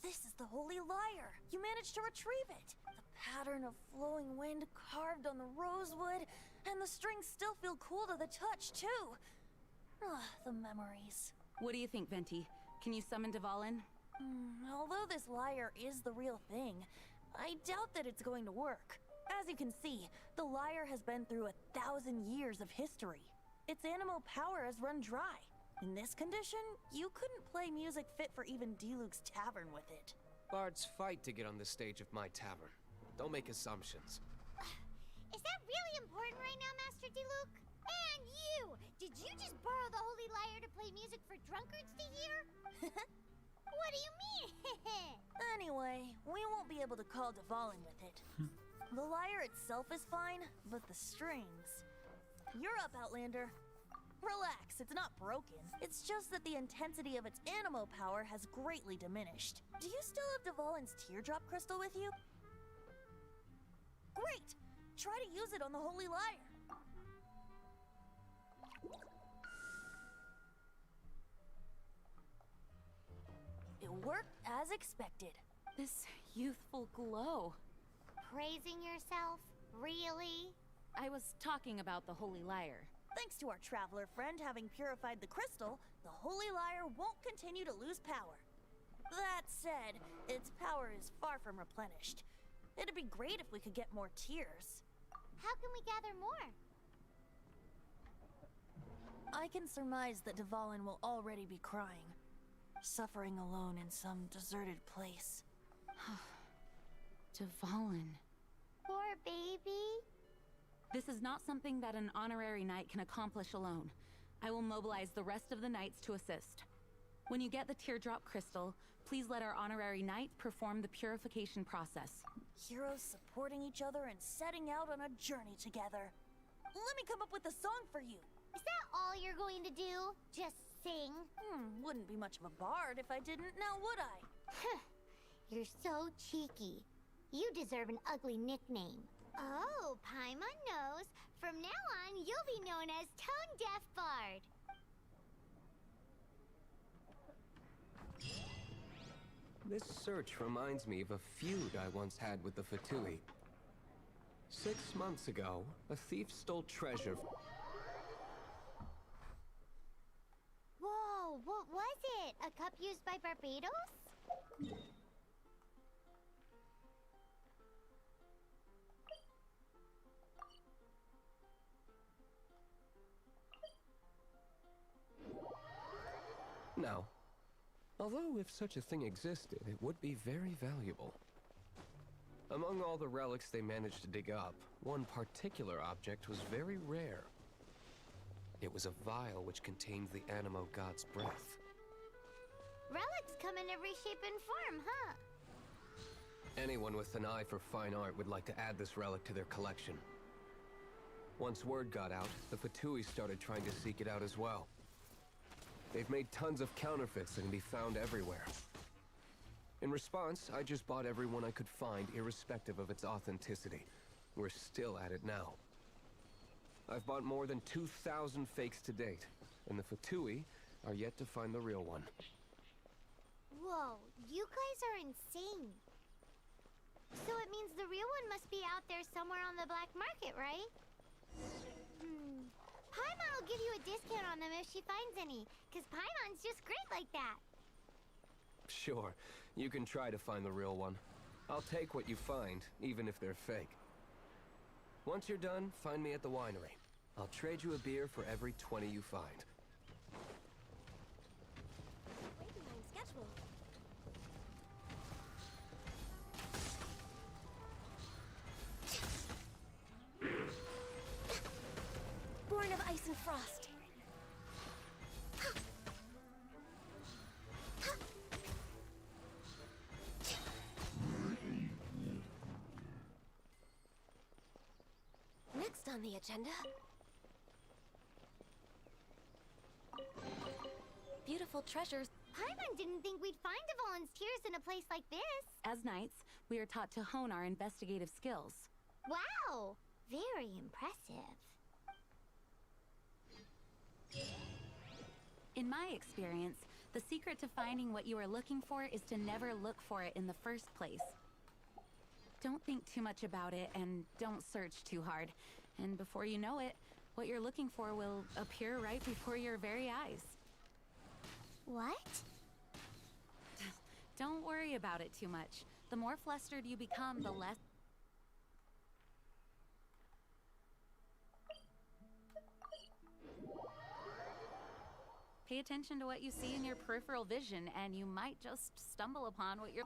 This is the Holy Lyre! You managed to retrieve it! The pattern of flowing wind carved on the rosewood, and the strings still feel cool to the touch, too! The memories. What do you think, Venti? Can you summon Dvalin? Although this lyre is the real thing, I doubt that it's going to work. As you can see, the lyre has been through 1,000 years of history. Its animal power has run dry. In this condition, you couldn't play music fit for even Diluc's tavern with it. Bards fight to get on the stage of my tavern. Don't make assumptions. Is that really important right now, Master Diluc? And you! Did you just borrow the Holy Lyre to play music for drunkards to hear? What do you mean? Anyway, we won't be able to call Dvalin with it. The lyre itself is fine, but the strings... You're up, Outlander. Relax, it's not broken. It's just that the intensity of its animo power has greatly diminished. Do you still have Dvalin's teardrop crystal with you? Great! Try to use it on the Holy Lyre. It worked as expected. This youthful glow. Praising yourself? Really? I was talking about the Holy Lyre. Thanks to our traveler friend having purified the crystal, the Holy Lyre won't continue to lose power. That said, its power is far from replenished. It'd be great if we could get more tears. How can we gather more? I can surmise that Dvalin will already be crying, suffering alone in some deserted place. Dvalin. Poor baby. This is not something that an honorary knight can accomplish alone. I will mobilize the rest of the knights to assist. When you get the teardrop crystal, please let our honorary knight perform the purification process. Heroes supporting each other and setting out on a journey together. Let me come up with a song for you. Is that all you're going to do? Just sing? Wouldn't be much of a bard if I didn't, now would I? You're so cheeky. You deserve an ugly nickname. Oh, Paimon knows. From now on, you'll be known as Tone Deaf Bard. This search reminds me of a feud I once had with the Fatui. 6 months ago, a thief stole treasure. Whoa, what was it? A cup used by Barbados? Now, although if such a thing existed, it would be very valuable. Among all the relics they managed to dig up, one particular object was very rare. It was a vial which contained the Animo god's breath. Relics come in every shape and form, huh? Anyone with an eye for fine art would like to add this relic to their collection. Once word got out, the Fatui started trying to seek it out as well. They've made tons of counterfeits that can be found everywhere. In response, I just bought every one I could find, irrespective of its authenticity. We're still at it now. I've bought more than 2,000 fakes to date, and the Fatui are yet to find the real one. Whoa, you guys are insane. So it means the real one must be out there somewhere on the black market, right? Paimon will give you a discount on them if she finds any, because Paimon's just great like that. Sure, you can try to find the real one. I'll take what you find, even if they're fake. Once you're done, find me at the winery. I'll trade you a beer for every 20 you find. Way behind schedule. Born of ice and frost. Next on the agenda, beautiful treasures. Paimon didn't think we'd find Dvalin's tears in a place like this. As knights, we are taught to hone our investigative skills. Wow, very impressive. In my experience, the secret to finding what you are looking for is to never look for it in the first place. Don't think too much about it and don't search too hard. And before you know it, what you're looking for will appear right before your very eyes. What? Don't worry about it too much. The more flustered you become, the less... Pay attention to what you see in your peripheral vision, and you might just stumble upon what you're...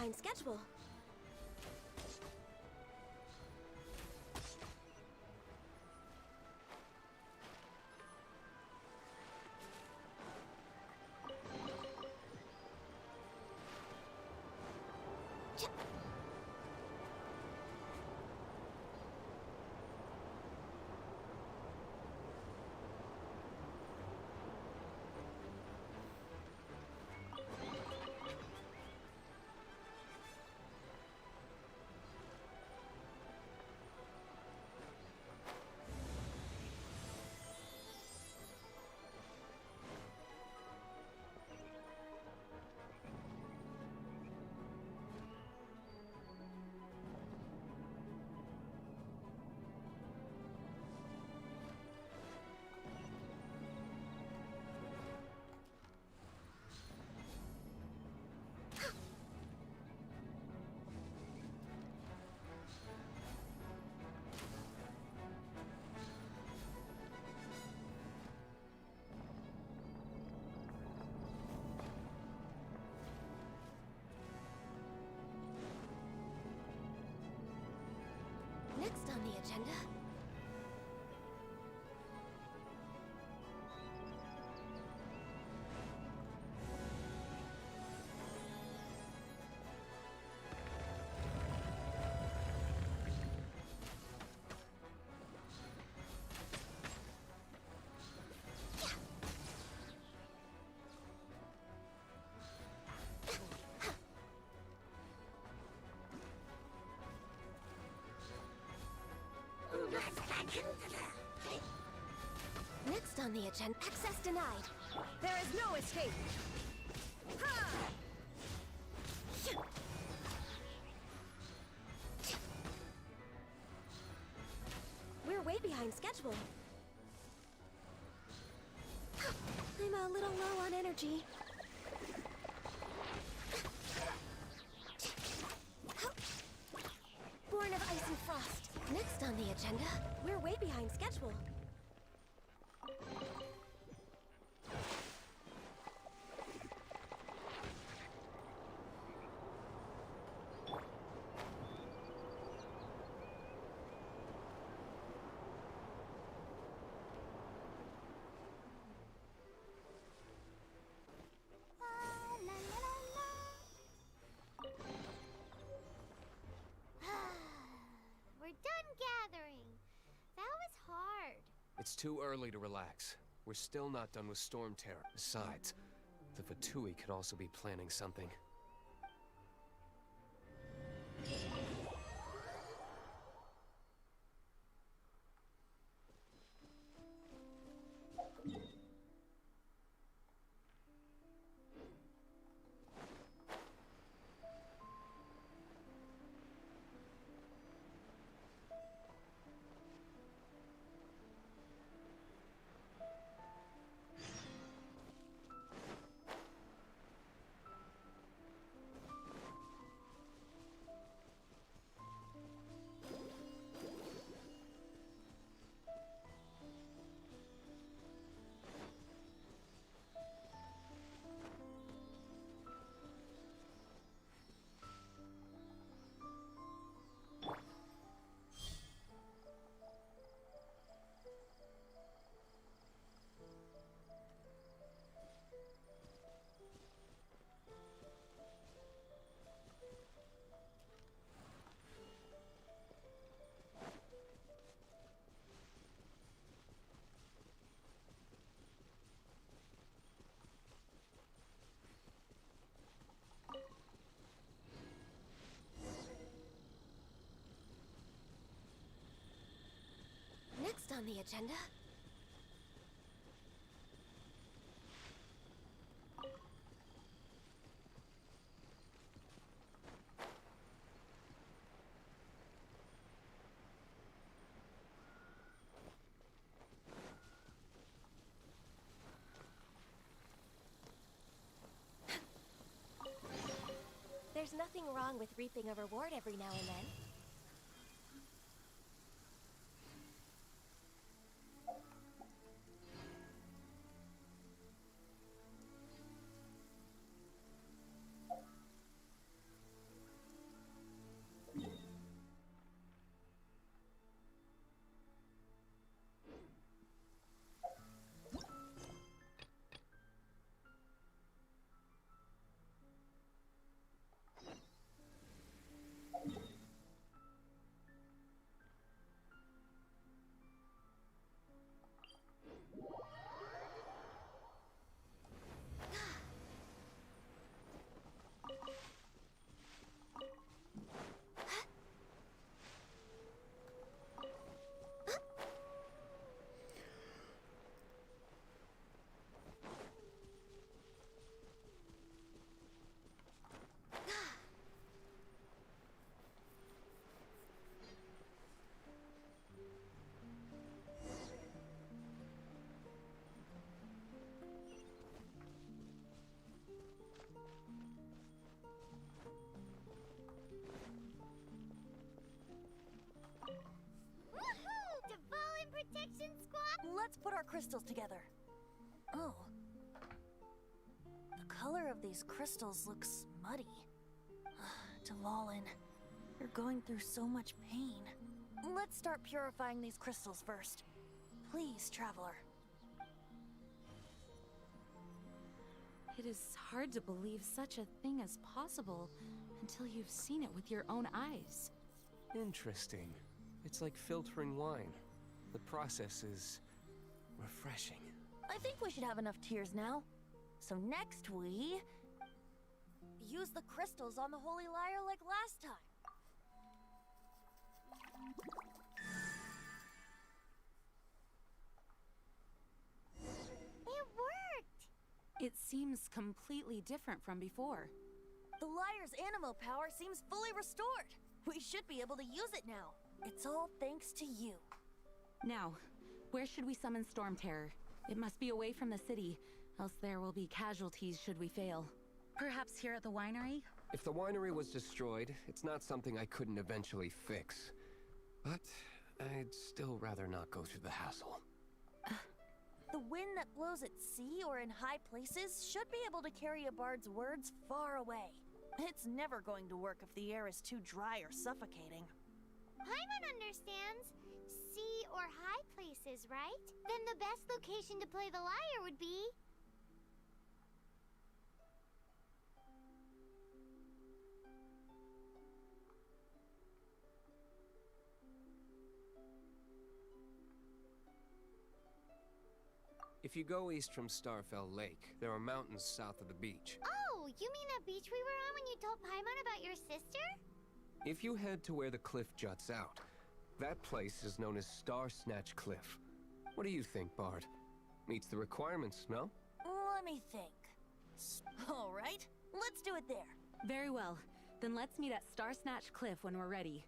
behind schedule. Next on the agenda... Next on the agenda, access denied. There is no escape. Ha! We're way behind schedule. I'm a little low on energy. Born of ice and frost. Next on the agenda, we're way behind schedule. We're done gathering. That was hard. It's too early to relax. We're still not done with Storm Terror. Besides, the Fatui could also be planning something. Next on the agenda... There's nothing wrong with reaping a reward every now and then. Action Squad? Let's put our crystals together. Oh. The color of these crystals looks muddy. Dvalin, you're going through so much pain. Let's start purifying these crystals first. Please, Traveler. It is hard to believe such a thing is possible until you've seen it with your own eyes. Interesting. It's like filtering wine. The process is refreshing. I think we should have enough tears now. So next we use the crystals on the Holy Lyre like last time. It worked! It seems completely different from before. The Lyre's animo power seems fully restored. We should be able to use it now. It's all thanks to you. Now, where should we summon Storm Terror? It must be away from the city, else there will be casualties should we fail. Perhaps here at the winery? If the winery was destroyed, it's not something I couldn't eventually fix. But I'd still rather not go through the hassle. The wind that blows at sea or in high places should be able to carry a bard's words far away. It's never going to work if the air is too dry or suffocating. Paimon understands. Sea or high places, right? Then the best location to play the lyre would be... If you go east from Starfell Lake, there are mountains south of the beach. Oh, you mean that beach we were on when you told Paimon about your sister? If you head to where the cliff juts out, that place is known as Star Snatch Cliff. What do you think, Bard? Meets the requirements, no? Let me think. All right, let's do it there. Very well. Then let's meet at Star Snatch Cliff when we're ready.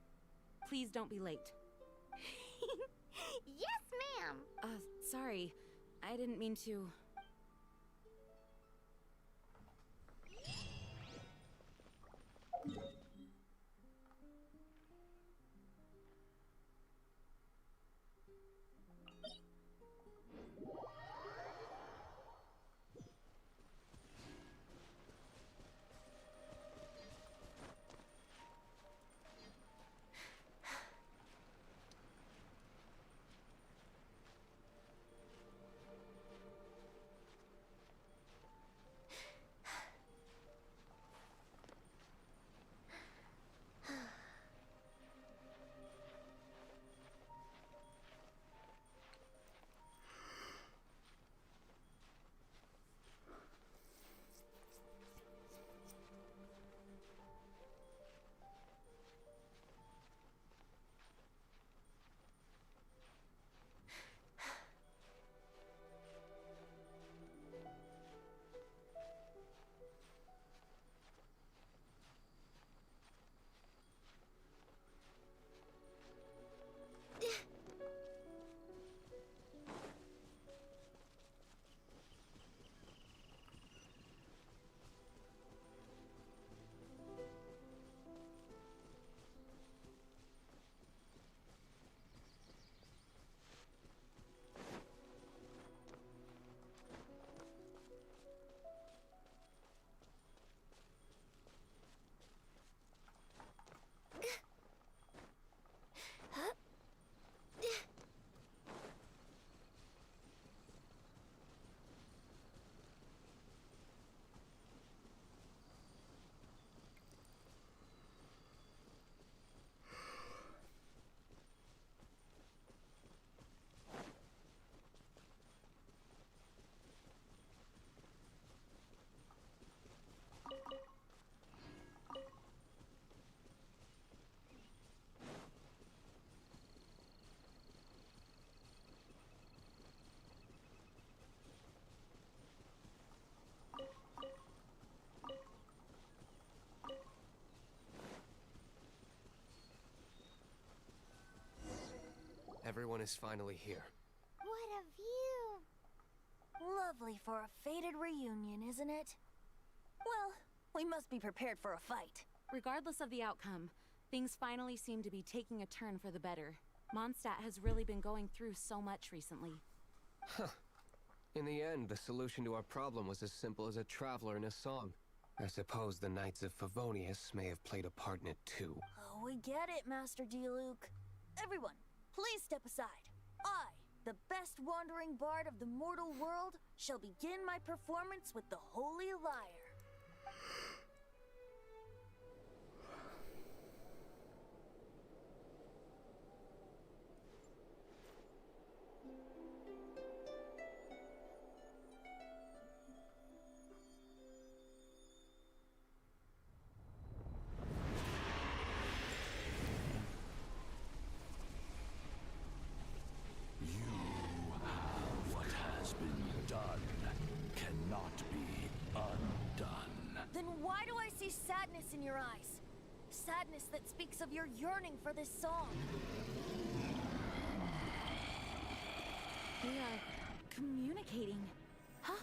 Please don't be late. Yes, ma'am! Sorry. I didn't mean to... Everyone is finally here. What a view! Lovely for a fated reunion, isn't it? Well, we must be prepared for a fight. Regardless of the outcome, things finally seem to be taking a turn for the better. Mondstadt has really been going through so much recently. Huh. In the end, the solution to our problem was as simple as a traveler in a song. I suppose the Knights of Favonius may have played a part in it too. Oh, we get it, Master D-Luke. Everyone, please step aside. I, the best wandering bard of the mortal world, shall begin my performance with the Holy Lyre. What has been done cannot be undone. Then why do I see sadness in your eyes? Sadness that speaks of your yearning for this song. We are communicating. Huh?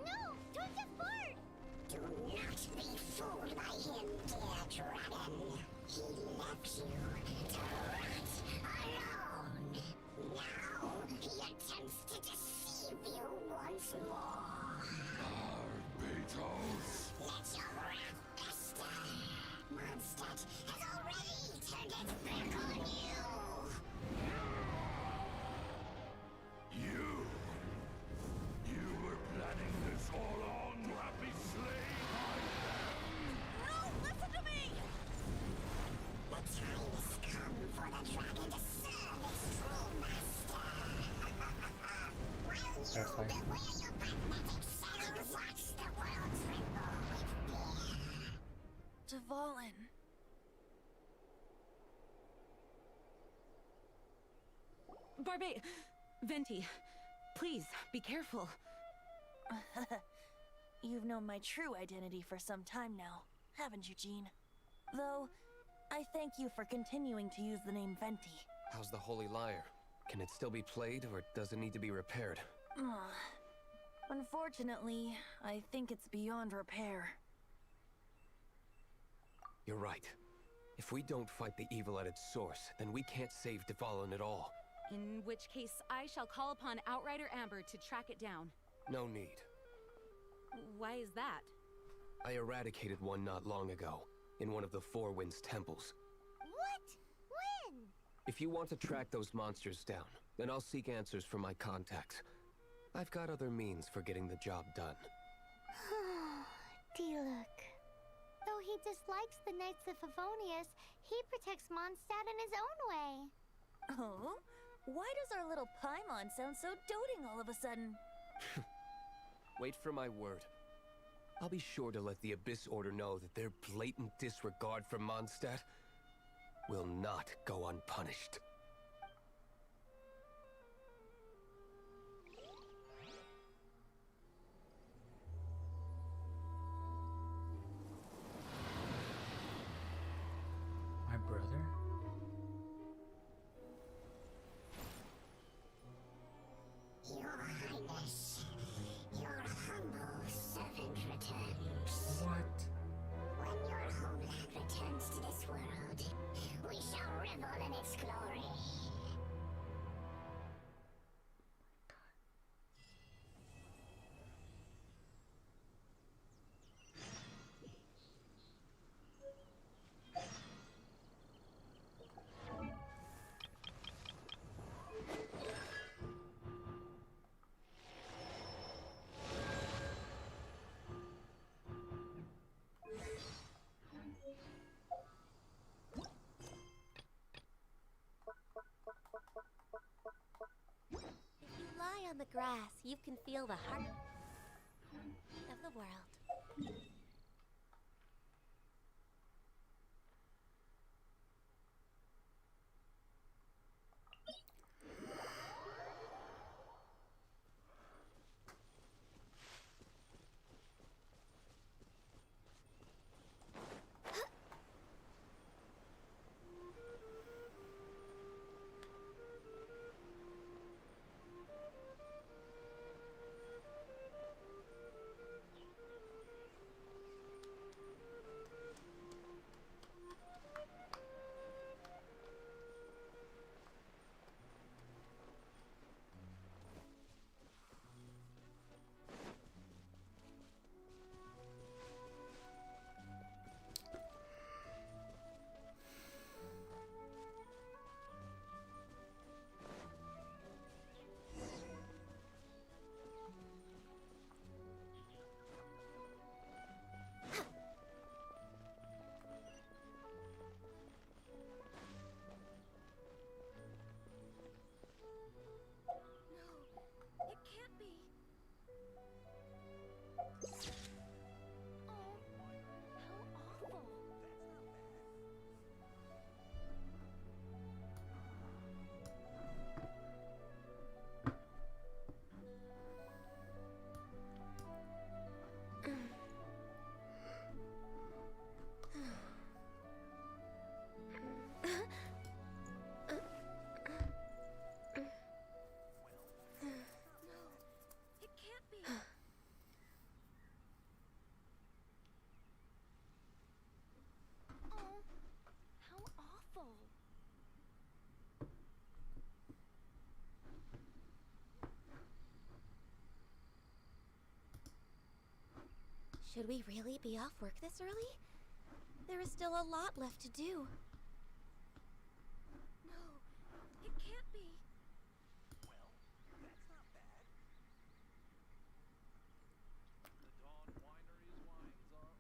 No! Joseph Bard! Do not be fooled by him, dear dragon. He left you to rot alone. Now he attempts to deceive you once more. Beatles. Let your wrath fester. Mondstadt has already turned its back on you. You were planning this all along to have me slain by them. No, listen to me! The time has come for the dragon to serve its true master. While you beware your magnetic shadows, watch the world tremble with fear. Dvalin. Barbe... Venti, please, be careful. You've known my true identity for some time now, haven't you, Jean? Though, I thank you for continuing to use the name Venti. How's the Holy Lyre? Can it still be played, or does it need to be repaired? Unfortunately, I think it's beyond repair. You're right. If we don't fight the evil at its source, then we can't save Dvalin at all. In which case, I shall call upon Outrider Amber to track it down. No need. Why is that? I eradicated one not long ago, in one of the Four Winds temples. What? When? If you want to track those monsters down, then I'll seek answers from my contacts. I've got other means for getting the job done. D-Luke. Though he dislikes the Knights of Favonius, he protects Mondstadt in his own way. Oh? Why does our little Paimon sound so doting all of a sudden? Wait for my word. I'll be sure to let the Abyss Order know that their blatant disregard for Mondstadt will not go unpunished. My brother? Your Highness, your humble servant returns. What? When your homeland returns to this world, we shall revel in its glory. If you lie on the grass, you can feel the heart of the world. Should we really be off work this early? There is still a lot left to do. No, it can't be. Well, that's not bad. The Dawn Winery's wines are all...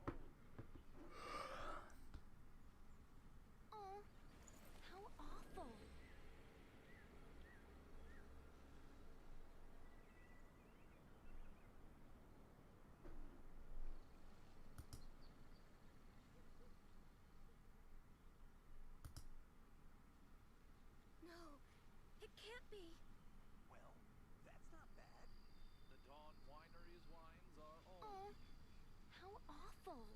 Oh, how awful. No, it can't be. Well, that's not bad. The Dawn Winery's wines are all... Oh, how awful.